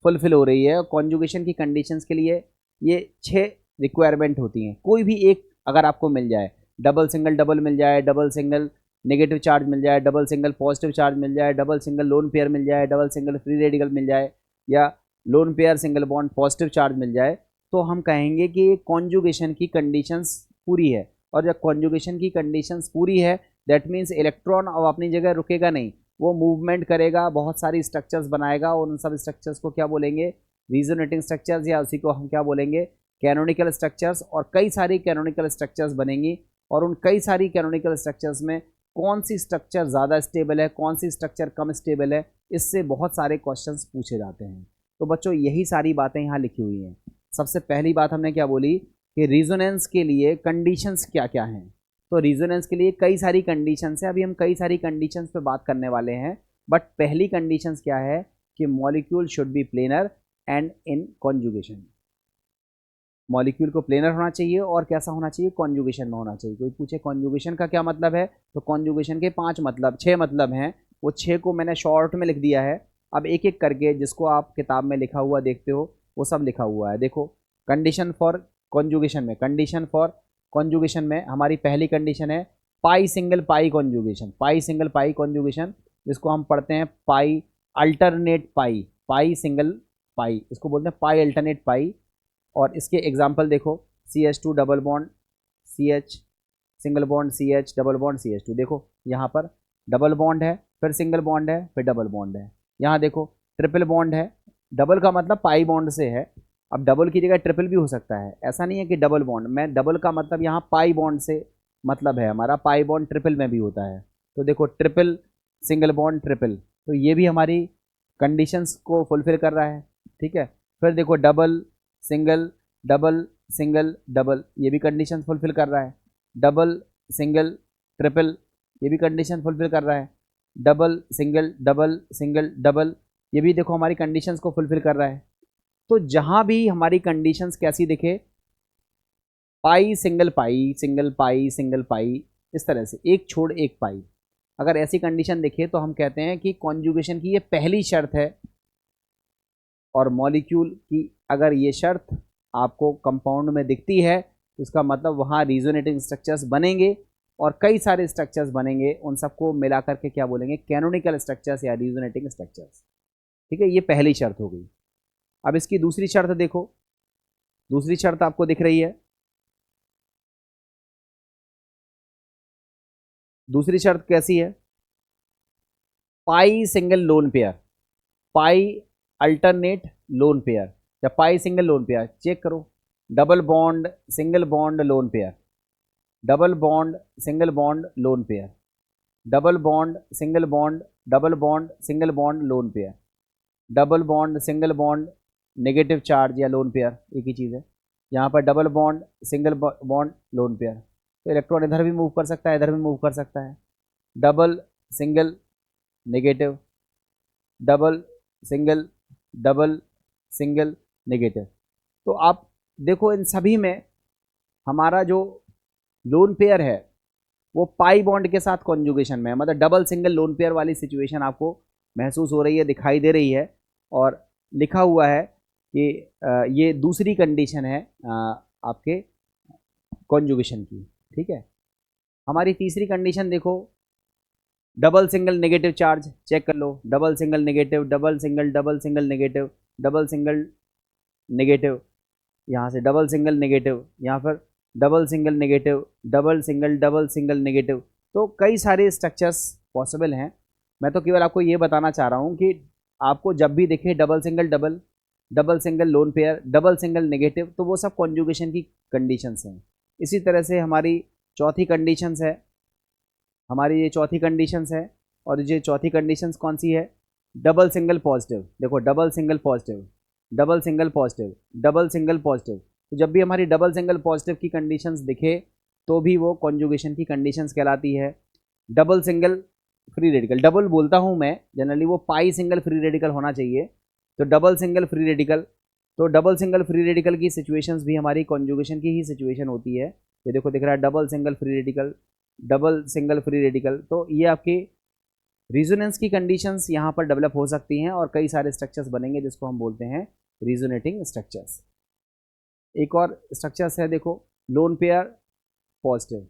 फुलफिल हो रही है। कॉन्जुगेशन की कंडीशंस के लिए ये 6 रिक्वायरमेंट होती हैं, कोई भी एक अगर आपको मिल जाए, डबल सिंगल डबल मिल जाए, डबल सिंगल नेगेटिव चार्ज मिल जाए, डबल सिंगल पॉजिटिव चार्ज मिल जाए, डबल सिंगल लोन पेयर मिल जाए, डबल सिंगल फ्री रेडिकल मिल जाए, या lone pair single bond positive charge मिल जाए, तो हम कहेंगे कि कॉन्जुगेशन की कंडीशंस पूरी है। और जब कॉन्जुगेशन की कंडीशंस पूरी है, दैट मीन्स इलेक्ट्रॉन अब अपनी जगह रुकेगा नहीं, वो मूवमेंट करेगा, बहुत सारी स्ट्रक्चर्स बनाएगा, और उन सब स्ट्रक्चर्स को क्या बोलेंगे, रिजोनेटिंग स्ट्रक्चर्स, या उसी को हम क्या बोलेंगे, कैनोनिकल स्ट्रक्चर्स। और कई सारी कैनोनिकल स्ट्रक्चर्स बनेंगी, और उन कई सारी कैनोनिकल स्ट्रक्चर्स में कौन सी स्ट्रक्चर ज़्यादा स्टेबल है, कौन सी स्ट्रक्चर कम स्टेबल है, इससे बहुत सारे क्वेश्चंस पूछे जाते हैं। तो बच्चों यही सारी बातें यहाँ लिखी हुई हैं। सबसे पहली बात हमने क्या बोली कि रिजोनेंस के लिए कंडीशंस क्या क्या हैं। तो रिजोनेंस के लिए कई सारी कंडीशंस है, अभी हम कई सारी कंडीशंस पे बात करने वाले हैं। बट पहली कंडीशंस क्या है कि molecule should be planar and in conjugation. Molecule को प्लेनर होना चाहिए और कैसा होना चाहिए, कॉन्जुगेशन में होना चाहिए। कोई पूछे कॉन्जुगेशन का क्या मतलब है, तो कॉन्जुगेशन के 5 मतलब 6 मतलब हैं। वो 6 को मैंने शॉर्ट में लिख दिया है। अब एक एक करके जिसको आप किताब में लिखा हुआ देखते हो वो सब लिखा हुआ है। देखो कंडीशन फॉर कॉन्जुगेशन में, कंडीशन फॉर कॉन्जुगेशन में हमारी पहली कंडीशन है पाई सिंगल पाई कॉन्जुगेशन। पाई सिंगल पाई कॉन्जुगेशन जिसको हम पढ़ते हैं पाई अल्टरनेट पाई, पाई सिंगल पाई, इसको बोलते हैं पाई अल्टरनेट पाई। और इसके एग्जाम्पल देखो CH2 double bond CH, single bond CH, double bond CH2। देखो यहाँ पर डबल बॉन्ड है, फिर सिंगल बॉन्ड है, फिर डबल बॉन्ड है। यहाँ देखो ट्रिपल बॉन्ड है, डबल का मतलब पाई बॉन्ड से है। अब डबल की जगह ट्रिपल भी हो सकता है, ऐसा नहीं है कि डबल बॉन्ड में, डबल का मतलब यहाँ पाई बॉन्ड से मतलब है हमारा, पाई बॉन्ड ट्रिपल में भी होता है। तो देखो ट्रिपल, सिंगल बॉन्ड, ट्रिपल, तो ये भी हमारी कंडीशंस को फुलफिल कर रहा है। ठीक है, फिर देखो double single double single double, ये भी कंडीशन फुलफिल कर रहा है। डबल सिंगल ट्रिपल, ये भी कंडीशन फुलफिल कर रहा है। डबल सिंगल डबल, ये भी देखो हमारी कंडीशंस को फुलफिल कर रहा है। तो जहां भी हमारी कंडीशंस कैसी दिखे, पाई सिंगल पाई सिंगल पाई सिंगल पाई, इस तरह से एक छोड़ एक पाई, अगर ऐसी कंडीशन दिखे तो हम कहते हैं कि कॉन्जुगेशन की ये पहली शर्त है। और मॉलिक्यूल की अगर ये शर्त आपको कंपाउंड में दिखती है तो इसका मतलब वहाँ रिजोनेटिंग स्ट्रक्चर्स बनेंगे और कई सारे स्ट्रक्चर्स बनेंगे, उन सबको मिला करके क्या बोलेंगे, कैनोनिकल स्ट्रक्चर्स या रिजोनेटिंग स्ट्रक्चर्स। ठीक है, ये पहली शर्त हो गई। अब इसकी दूसरी शर्त देखो, दूसरी शर्त आपको दिख रही है। दूसरी शर्त कैसी है, पाई सिंगल लोन पेयर, पाई अल्टरनेट लोन पेयर या पाई सिंगल लोन पेयर। चेक करो, double bond single bond loan pair, double bond single bond loan pair, double bond single bond, double bond single bond loan pair, double bond single bond negative charge या lone pair, एक ही चीज़ है। यहाँ पर double bond single bond lone pair, तो electron इधर भी move कर सकता है, इधर भी मूव कर सकता है। Double single negative, double single negative. तो आप देखो इन सभी में हमारा जो लोन पेयर है वो पाई बॉन्ड के साथ कॉन्जुगेशन में है, मतलब डबल सिंगल लोन पेयर वाली सिचुएशन आपको महसूस हो रही है, दिखाई दे रही है। और लिखा हुआ है कि ये दूसरी कंडीशन है आपके कॉन्जुगेशन की। ठीक है, हमारी तीसरी कंडीशन देखो, double single negative charge. Check कर लो, double single negative, double single negative, double single negative, यहाँ से डबल सिंगल नेगेटिव, यहाँ पर double single negative, double single negative. तो कई सारे स्ट्रक्चर्स पॉसिबल हैं। मैं तो केवल आपको ये बताना चाह रहा हूँ कि आपको जब भी दिखे double single double, double single lone pair, double single negative, तो वो सब कॉन्जुगेशन की कंडीशंस हैं। इसी तरह से हमारी चौथी कंडीशंस है, हमारी ये चौथी कंडीशंस है। और ये चौथी कंडीशंस कौन सी है, डबल सिंगल पॉजिटिव। देखो double single positive, double single positive, double single positive. तो जब भी हमारी डबल सिंगल पॉजिटिव की कंडीशंस दिखे तो भी वो कॉन्जुगेशन की कंडीशंस कहलाती है। Double single free radical, double बोलता हूँ मैं जनरली, वो पाई सिंगल फ्री रेडिकल होना चाहिए। तो डबल सिंगल फ्री रेडिकल, तो डबल सिंगल फ्री रेडिकल की सिचुएशंस भी हमारी कॉन्जुगेशन की ही सिचुएशन होती है। ये देखो दिख रहा है double single free radical, double single free radical. तो ये आपकी रिजोनेंस की कंडीशंस यहाँ पर डेवलप हो सकती हैं और कई सारे स्ट्रक्चर्स बनेंगे जिसको हम बोलते हैं रिजोनेटिंग स्ट्रक्चर्स। एक और स्ट्रक्चर्स है देखो, lone pair positive,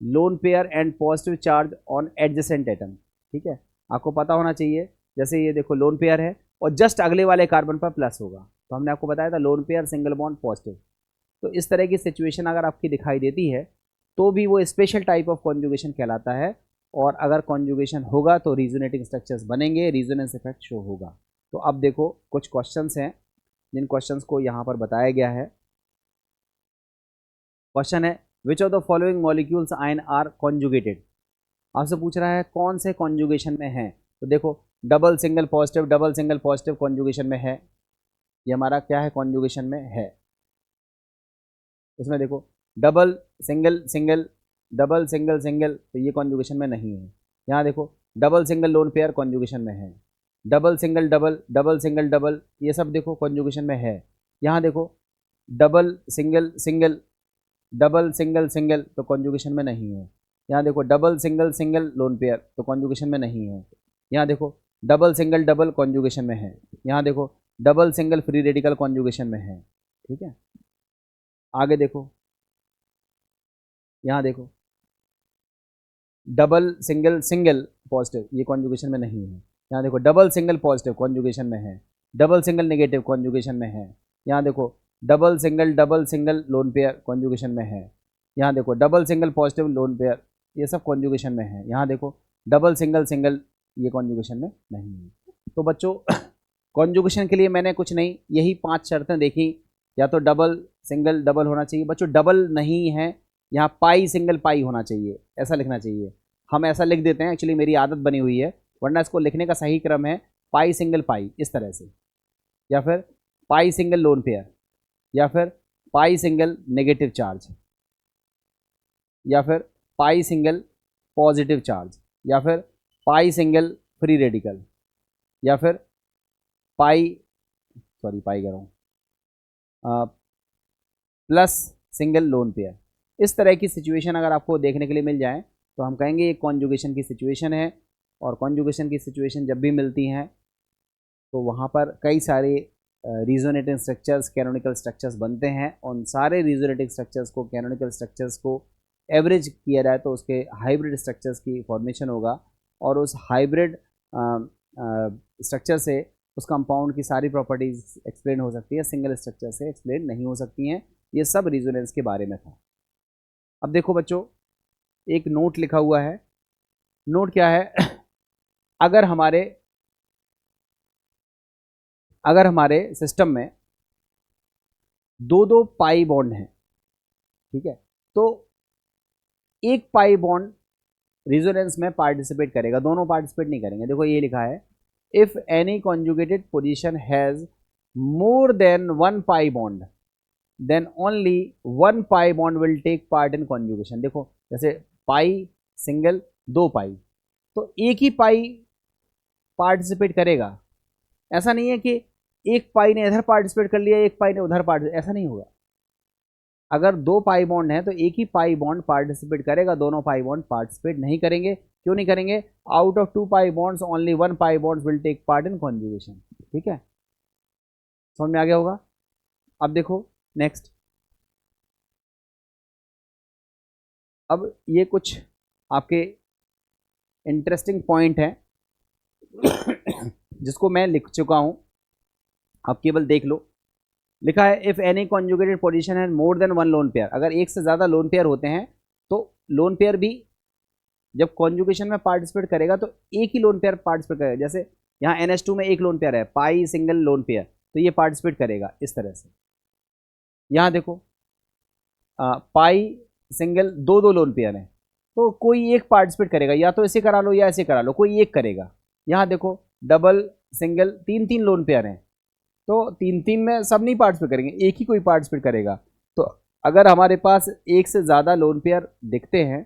lone pair and positive charge on adjacent atom. ठीक है, आपको पता होना चाहिए, जैसे ये देखो लोन पेयर है और जस्ट अगले वाले कार्बन पर प्लस होगा, तो हमने आपको बताया था loan pair single bond positive. तो इस तरह की सिचुएशन अगर आपकी दिखाई देती है तो भी वो स्पेशल टाइप ऑफ कॉन्जुगेशन कहलाता है। और अगर कॉन्जुगेशन होगा तो रिजोनेटिंग स्ट्रक्चर्स बनेंगे, रिजोनेंस इफेक्ट शो होगा। तो अब देखो कुछ क्वेश्चंस हैं जिन क्वेश्चंस को यहाँ पर बताया गया है। क्वेश्चन है, which of the following molecules ion are conjugated. आपसे पूछ रहा है कौन से कॉन्जुगेशन में है। तो देखो डबल सिंगल पॉजिटिव कॉन्जुगेशन में है, ये हमारा क्या है, कॉन्जुगेशन में है। इसमें देखो double single single, double single single, तो ये कॉन्जुगेशन में नहीं है। यहाँ देखो double single lone pair conjugation में है, double single double, double single double, ये सब देखो कॉन्जुगेशन में है। यहाँ देखो double single single, double single single, तो कॉन्जुगेशन में नहीं है। यहाँ देखो double single single lone pair, तो कॉन्जुगेशन में नहीं है। यहाँ देखो डबल सिंगल डबल कॉन्जुगेशन में है, यहाँ देखो double single free radical conjugation में है, ठीक है। आगे देखो, यहाँ देखो डबल सिंगल सिंगल पॉजिटिव, ये कॉन्जुगेशन में नहीं है। यहाँ देखो डबल सिंगल पॉजिटिव कॉन्जुगेशन में है, डबल सिंगल नेगेटिव कॉन्जुगेशन में है। यहाँ देखो double single lone pair conjugation में है। यहाँ देखो double single positive lone pair, ये सब कॉन्जुगेशन में है। यहाँ देखो डबल सिंगल सिंगल, ये कॉन्जुगेशन में नहीं है। तो बच्चों कॉन्जुगेशन के लिए मैंने कुछ नहीं, यही 5 शर्तें देखी, या तो डबल सिंगल डबल होना चाहिए। बच्चों डबल नहीं है, यहाँ पाई सिंगल पाई होना चाहिए, ऐसा लिखना चाहिए। हम ऐसा लिख देते हैं, एक्चुअली मेरी आदत बनी हुई है, वरना इसको लिखने का सही क्रम है पाई सिंगल पाई इस तरह से, या फिर पाई सिंगल लोन पेयर, या फिर पाई सिंगल नेगेटिव चार्ज, या फिर पाई सिंगल पॉजिटिव चार्ज, या फिर पाई सिंगल फ्री रेडिकल, या फिर पाई कह रहा हूँ प्लस सिंगल लोन पेयर। इस तरह की सिचुएशन अगर आपको देखने के लिए मिल जाए तो हम कहेंगे ये कॉन्जुगेशन की सिचुएशन है। और कॉन्जुगेशन की सिचुएशन जब भी मिलती हैं तो वहाँ पर कई सारे रीजोनेटिंग स्ट्रक्चर्स, कैनोनिकल स्ट्रक्चर्स बनते हैं। उन सारे रीजोनेटिंग स्ट्रक्चर्स को, कैनोनिकल स्ट्रक्चर्स को एवरेज किया जाए तो उसके हाइब्रिड स्ट्रक्चर्स की फॉर्मेशन होगा, और उस हाइब्रिड स्ट्रक्चर से उस कंपाउंड की सारी प्रॉपर्टीज एक्सप्लेन हो सकती है, सिंगल स्ट्रक्चर से एक्सप्लेन नहीं हो सकती हैं। ये सब रीजोनेंस के बारे में था। अब देखो बच्चों, एक नोट लिखा हुआ है। नोट क्या है? अगर हमारे सिस्टम में दो पाई बॉन्ड हैं, ठीक है, तो एक पाई बॉन्ड रिजोनेंस में पार्टिसिपेट करेगा, दोनों पार्टिसिपेट नहीं करेंगे। देखो ये लिखा है, if any conjugated position has more than one pi bond then only one pi bond will take part in conjugation. देखो जैसे पाई सिंगल, दो पाई, तो एक ही पाई पार्टिसिपेट करेगा। ऐसा नहीं है कि एक पाई ने इधर पार्टिसिपेट कर लिया, एक पाई ने उधर पार्टिसिपेट, ऐसा नहीं होगा। अगर दो पाई बॉन्ड है तो एक ही पाई बॉन्ड पार्टिसिपेट करेगा, दोनों पाई बॉन्ड पार्टिसिपेट नहीं करेंगे। क्यों नहीं करेंगे? Out of two pi bonds only one pi bonds will take part in conjugation. ठीक है, समझ में आ गया होगा। अब देखो नेक्स्ट, अब ये कुछ आपके इंटरेस्टिंग पॉइंट हैं जिसको मैं लिख चुका हूं, आप केवल देख लो। लिखा है, इफ एनी कॉन्जुगेटेड पोजीशन है मोर देन वन लोन पेयर, अगर एक से ज़्यादा लोन पेयर होते हैं तो लोन पेयर भी जब कॉन्जुगेशन में पार्टिसिपेट करेगा तो एक ही लोन पेयर पार्टिसिपेट करेगा। जैसे यहाँ NH2 में एक लोन पेयर है, पाई सिंगल लोन पेयर, तो ये पार्टिसिपेट करेगा इस तरह से। यहाँ देखो पाई सिंगल दो लोन पेयर हैं, तो कोई एक पार्टिसिपेट करेगा, या तो ऐसे करा लो या ऐसे करा लो, कोई एक करेगा। यहाँ देखो डबल सिंगल तीन लोन पेयर हैं, तो तीन में सब नहीं पार्टिसिपेट करेंगे, एक ही कोई पार्टिसिपेट करेगा। तो अगर हमारे पास एक से ज़्यादा लोन पेयर दिखते हैं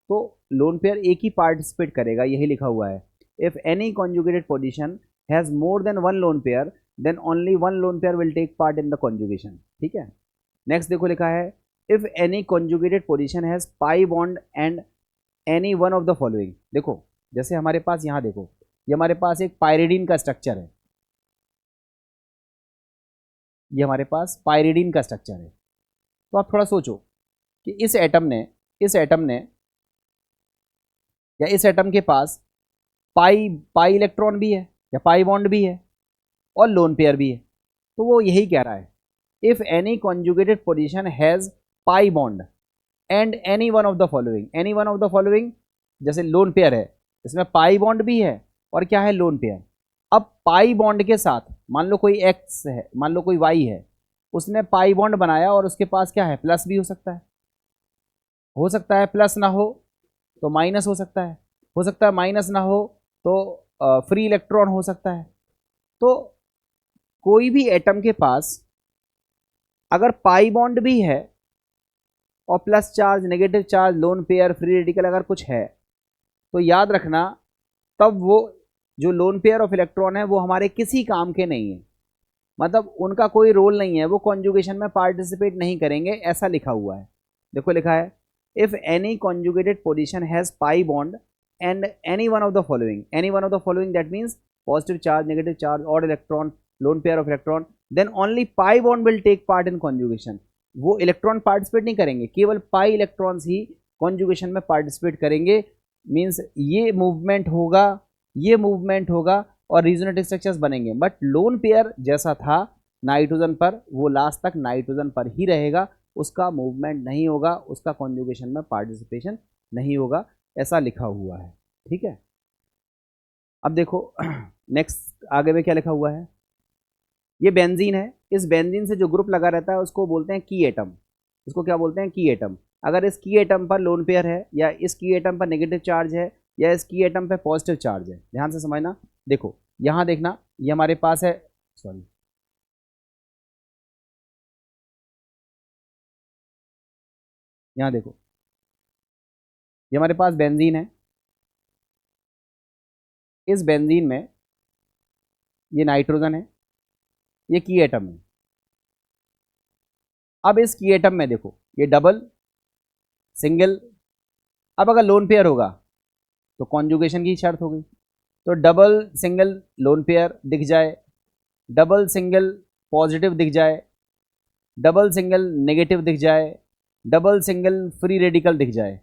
तो लोन पेयर एक ही पार्टिसिपेट करेगा, यही लिखा हुआ है। If any conjugated position has more than one lone pair then only one lone pair will take part in the conjugation. ठीक है, नेक्स्ट देखो लिखा है, if any conjugated position has pi bond and any one of the following. देखो जैसे हमारे पास यहाँ देखो, ये हमारे पास एक पायरिडीन का स्ट्रक्चर है, ये हमारे पास पायरिडीन का स्ट्रक्चर है। तो आप थोड़ा सोचो कि इस एटम ने या इस एटम के पास पाई इलेक्ट्रॉन भी है या पाई बॉन्ड भी है और लोन पेयर भी है। तो वो यही कह रहा है, if any conjugated position has pi bond and any one of the following. Any one of the following जैसे लोन पेयर है, इसमें पाई बॉन्ड भी है और क्या है, लोन पेयर। अब पाई बॉन्ड के साथ मान लो कोई एक्स है, मान लो कोई वाई है, उसने पाई बॉन्ड बनाया और उसके पास क्या है, प्लस भी हो सकता है प्लस ना हो तो माइनस हो सकता है माइनस ना हो तो फ्री इलेक्ट्रॉन हो सकता है। तो कोई भी एटम के पास अगर पाई बॉन्ड भी है और plus charge, negative charge, lone pair, free radical अगर कुछ है, तो याद रखना तब वो जो लोन पेयर ऑफ इलेक्ट्रॉन है वो हमारे किसी काम के नहीं है, मतलब उनका कोई रोल नहीं है, वो कॉन्जुगेशन में पार्टिसिपेट नहीं करेंगे, ऐसा लिखा हुआ है। देखो लिखा है, if any conjugated position has pi bond and any one of the following, any one of the following, that means positive charge, negative charge, odd electron, lone pair of electron, then only pi bond will take part in conjugation. वो electron participate नहीं करेंगे, केवल pi electrons ही conjugation में participate करेंगे. Means ये movement होगा, ये movement होगा और रिजोनेटिव स्ट्रक्चर्स बनेंगे. बट लोन पेयर जैसा था नाइट्रोजन पर, वो लास्ट तक नाइट्रोजन पर ही रहेगा, उसका मूवमेंट नहीं होगा, उसका कॉन्जुगेशन में पार्टिसिपेशन नहीं होगा, ऐसा लिखा हुआ है. ठीक है. अब देखो नेक्स्ट आगे में क्या लिखा हुआ है. ये बेंजीन है. इस बेंजीन से जो ग्रुप लगा रहता है उसको बोलते हैं की एटम. इसको क्या बोलते हैं? की एटम. अगर इस की एटम पर लोन पेयर है, या इस की एटम पर नेगेटिव चार्ज है, या इस की एटम पर पॉजिटिव चार्ज है, ध्यान से समझना. देखो यहाँ देखना, ये हमारे पास है, सॉरी, यहाँ देखो, ये हमारे पास बेंजीन है. इस बेंजीन में ये नाइट्रोजन है, ये की एटम है. अब इस की एटम में देखो, ये डबल, सिंगल. अब अगर लोन पेयर होगा तो कॉन्जुगेशन की शर्त हो गई. तो डबल सिंगल लोन पेयर दिख जाए, डबल सिंगल पॉजिटिव दिख जाए, डबल सिंगल नेगेटिव दिख जाए, डबल सिंगल फ्री रेडिकल दिख जाए.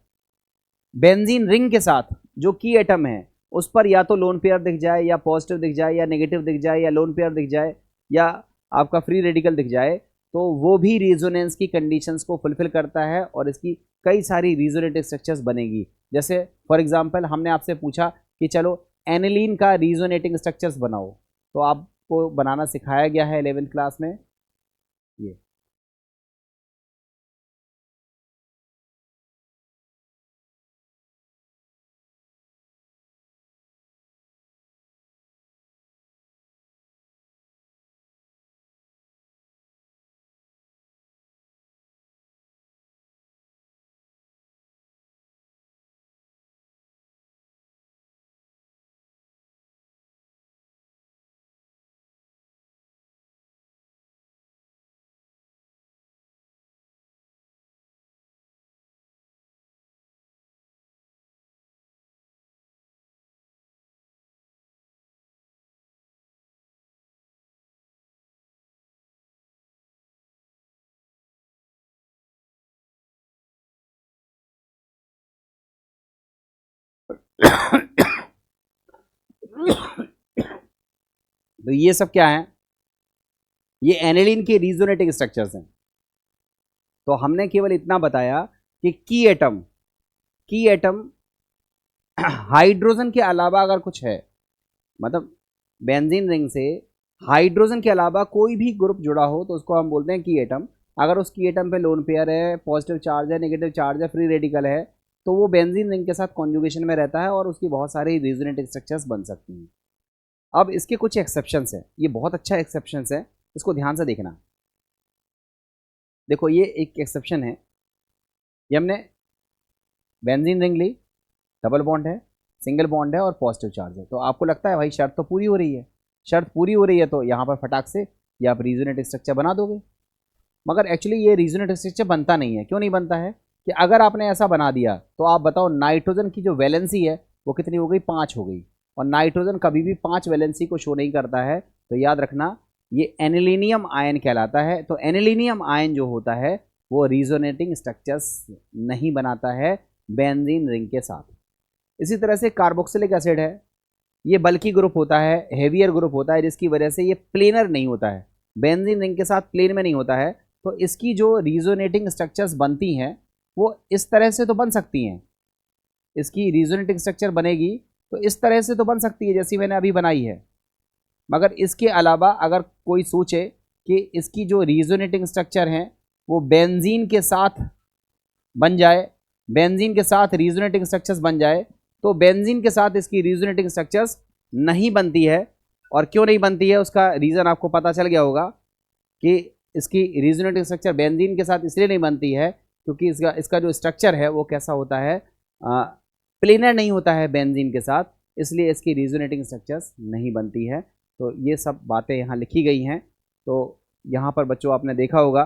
बेंजीन रिंग के साथ जो की एटम है उस पर या तो लोन पेयर दिख जाए, या पॉजिटिव दिख जाए, या नेगेटिव दिख जाए, या लोन पेयर दिख जाए, या आपका फ्री रेडिकल दिख जाए, तो वो भी रिजोनेंस की कंडीशंस को फुलफिल करता है और इसकी कई सारी रिजोनेटिव स्ट्रक्चर्स बनेगी. जैसे फॉर एग्जांपल हमने आपसे पूछा कि चलो एनिलीन का रिजोनेटिंग स्ट्रक्चर्स बनाओ, तो आपको बनाना सिखाया गया है 11th क्लास में. ये तो ये सब क्या है? ये एनिलीन के रिजोनेटिंग स्ट्रक्चर्स हैं. तो हमने केवल इतना बताया कि की एटम हाइड्रोजन के अलावा अगर कुछ है, मतलब बेंजीन रिंग से हाइड्रोजन के अलावा कोई भी ग्रुप जुड़ा हो तो उसको हम बोलते हैं की एटम. अगर उस की एटम पे लोन पेयर है, पॉजिटिव चार्ज है, नेगेटिव चार्ज है, फ्री रेडिकल है, तो वो बेंजीन रिंग के साथ कॉन्जुगेशन में रहता है और उसकी बहुत सारी रिजोनेटिव स्ट्रक्चर्स बन सकती हैं. अब इसके कुछ एक्सेप्शंस हैं. ये बहुत अच्छा एक्सेप्शंस है, इसको ध्यान से देखना. देखो ये एक एक्सेप्शन है. ये हमने बेंजीन रिंग ली, डबल बॉन्ड है, सिंगल बॉन्ड है और पॉजिटिव चार्ज है. तो आपको लगता है भाई शर्त तो पूरी हो रही है. शर्त पूरी हो रही है तो यहाँ पर फटाक से ये आप रिजोनेटिव स्ट्रक्चर बना दोगे. मगर एक्चुअली ये रिजोनेटिव स्ट्रक्चर बनता नहीं है. क्यों नहीं बनता है? कि अगर आपने ऐसा बना दिया तो आप बताओ नाइट्रोजन की जो वैलेंसी है वो कितनी हो गई? 5 हो गई. और नाइट्रोजन कभी भी 5 वैलेंसी को शो नहीं करता है. तो याद रखना ये एनिलीनियम आयन कहलाता है. तो एनिलीनियम आयन जो होता है वो रिजोनेटिंग स्ट्रक्चर्स नहीं बनाता है बेंजीन रिंग के साथ. इसी तरह से कार्बोक्सिलिक एसिड है, ये बल्कि ग्रुप होता है, हेवियर ग्रुप होता है, जिसकी वजह से ये प्लेनर नहीं होता है, बेंजीन रिंग के साथ प्लेन में नहीं होता है. तो इसकी जो रिजोनेटिंग स्ट्रक्चर्स बनती हैं वो इस तरह से तो बन सकती हैं. इसकी रिजोनेटिंग स्ट्रक्चर बनेगी तो इस तरह से तो बन सकती है जैसी मैंने अभी बनाई है. मगर इसके अलावा अगर कोई सोचे कि इसकी जो रिजोनेटिंग स्ट्रक्चर हैं वो बेंजीन के साथ बन जाए, बेंजीन के साथ रिजोनेटिंग स्ट्रक्चर्स बन जाए, तो बेंजीन के साथ इसकी रिजोनेटिंग स्ट्रक्चर्स नहीं बनती है. और क्यों नहीं बनती है उसका रीज़न आपको पता चल गया होगा कि इसकी रिजोनेटिंग स्ट्रक्चर बेंजीन के साथ इसलिए नहीं बनती है क्योंकि इसका जो स्ट्रक्चर है वो कैसा होता है? प्लेनर नहीं होता है बेंजीन के साथ, इसलिए इसकी रिजोनेटिंग स्ट्रक्चर्स नहीं बनती है. तो ये सब बातें यहाँ लिखी गई हैं. तो यहाँ पर बच्चों आपने देखा होगा,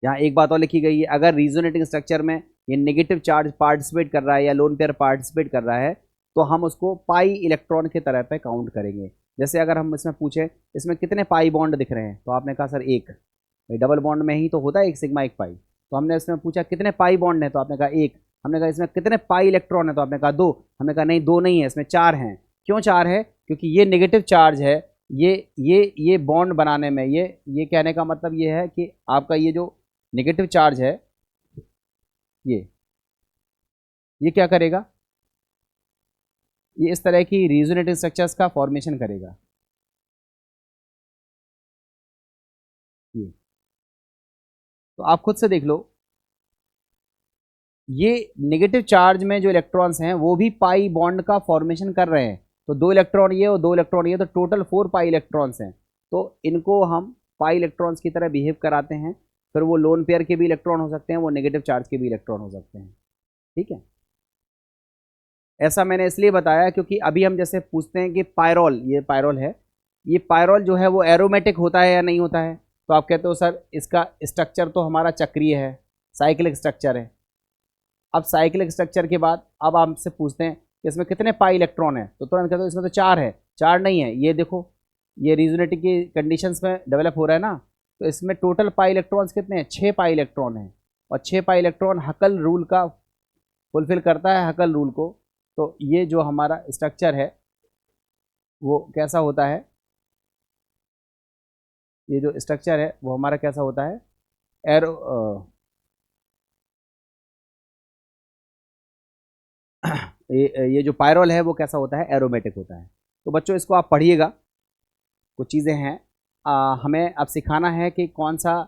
यहाँ एक बात और लिखी गई है, अगर रिजोनेटिंग स्ट्रक्चर में ये नेगेटिव चार्ज पार्टिसिपेट कर रहा है या लोन पेयर पार्टिसिपेट कर रहा है, तो हम उसको पाई इलेक्ट्रॉन के तरह पे काउंट करेंगे। जैसे अगर हम इसमें पूछें इसमें कितने पाई बॉन्ड दिख रहे हैं, तो आपने कहा सर एक, भाई डबल बॉन्ड में ही तो होता है एक सिग्मा एक पाई। तो हमने इसमें पूछा कितने पाई बॉन्ड है, तो आपने कहा एक। हमने कहा इसमें कितने पाई इलेक्ट्रॉन है, तो आपने कहा दो। हमने कहा नहीं दो नहीं है, इसमें चार हैं। क्यों चार है? क्योंकि ये नेगेटिव चार्ज है, ये बॉन्ड बनाने में, ये कहने का मतलब ये है कि आपका ये जो नेगेटिव चार्ज है ये क्या करेगा, ये इस तरह की रिजोनेटिव स्ट्रक्चर्स का फॉर्मेशन करेगा। ये तो आप खुद से देख लो, ये नेगेटिव चार्ज में जो इलेक्ट्रॉन्स हैं वो भी पाई बॉन्ड का फॉर्मेशन कर रहे हैं। तो दो इलेक्ट्रॉन ये और दो इलेक्ट्रॉन ये, तो टोटल 4 पाई इलेक्ट्रॉन्स हैं। तो इनको हम पाई इलेक्ट्रॉन्स की तरह बिहेव कराते हैं। फिर वो लोन पेयर के भी इलेक्ट्रॉन हो सकते हैं, वो नेगेटिव चार्ज के भी इलेक्ट्रॉन हो सकते हैं। ठीक है, ऐसा मैंने इसलिए बताया क्योंकि अभी हम जैसे पूछते हैं कि पायरोल, ये पायरोल है, ये पायरोल जो है वो एरोमेटिक होता है या नहीं होता है। तो आप कहते हो सर इसका स्ट्रक्चर तो हमारा चक्रीय है, साइक्लिक स्ट्रक्चर है। अब साइक्लिक स्ट्रक्चर के बाद अब आपसे पूछते हैं कि इसमें कितने पाई इलेक्ट्रॉन है, तो तुरंत कहते हो इसमें तो चार है। चार नहीं है, ये देखो ये रिजोनेटिव की कंडीशंस में डेवलप हो रहा है ना। तो इसमें टोटल पाई इलेक्ट्रॉन्स कितने हैं? 6 पाई इलेक्ट्रॉन हैं। और 6 पाई इलेक्ट्रॉन हकल रूल का फुलफिल करता है, हकल रूल को। तो ये जो हमारा स्ट्रक्चर है वो कैसा होता है, ये जो स्ट्रक्चर है वो हमारा कैसा होता है, एरो ये जो पायरोल है वो कैसा होता है, एरोमेटिक होता है। तो बच्चों इसको आप पढ़िएगा, कुछ चीज़ें हैं। हमें अब सिखाना है कि कौन सा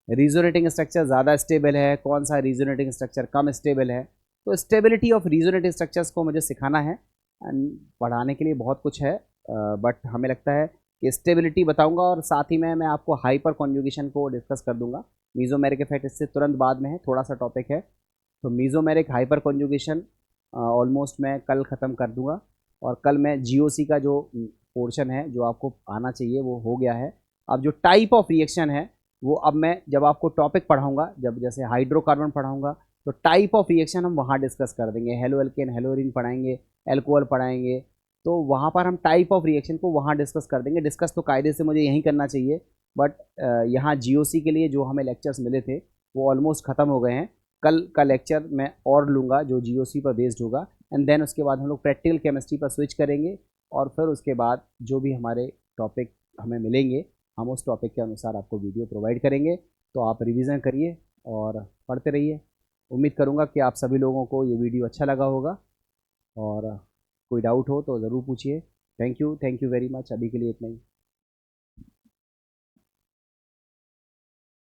रिजोनेटिंग स्ट्रक्चर ज़्यादा स्टेबल है, कौन सा रिजोनेटिंग स्ट्रक्चर कम स्टेबल है। तो स्टेबिलिटी ऑफ रिजोनेटिंग स्ट्रक्चर्स को मुझे सिखाना है। पढ़ाने के लिए बहुत कुछ है, बट हमें लगता है कि स्टेबिलिटी बताऊंगा और साथ ही में मैं आपको हाइपर कॉन्जुगेशन को डिस्कस कर दूंगा। मीज़ोमेरिक इफेक्ट इससे तुरंत बाद में है, थोड़ा सा टॉपिक है। तो मीज़ोमेरिक हाइपर कॉन्जुगेशन ऑलमोस्ट मैं कल ख़त्म कर दूंगा। और कल मैं जीओसी का जो पोर्शन है जो आपको आना चाहिए वो हो गया है। अब जो टाइप ऑफ रिएक्शन है वो अब मैं जब आपको टॉपिक पढ़ाऊंगा, जब जैसे हाइड्रोकार्बन पढ़ाऊंगा, तो टाइप ऑफ रिएक्शन हम वहाँ डिस्कस कर देंगे। हेलो एल्केन हेलोरिन पढ़ाएंगे, एल्कोहल पढ़ाएंगे। तो वहाँ पर हम टाइप ऑफ रिएक्शन को वहाँ डिस्कस कर देंगे। डिस्कस तो कायदे से मुझे यहीं करना चाहिए, बट यहाँ जीओसी के लिए जो हमें लेक्चर्स मिले थे वो ऑलमोस्ट ख़त्म हो गए हैं। कल का लेक्चर मैं और लूँगा जो जीओसी पर बेस्ड होगा, एंड देन उसके बाद हम लोग प्रैक्टिकल केमिस्ट्री पर स्विच करेंगे। और फिर उसके बाद जो भी हमारे टॉपिक हमें मिलेंगे हम उस टॉपिक के अनुसार आपको वीडियो प्रोवाइड करेंगे। तो आप रिवीजन करिए और पढ़ते रहिए। उम्मीद करूँगा कि आप सभी लोगों को ये वीडियो अच्छा लगा होगा, और कोई डाउट हो तो ज़रूर पूछिए। Thank you very much. अभी के लिए इतना ही।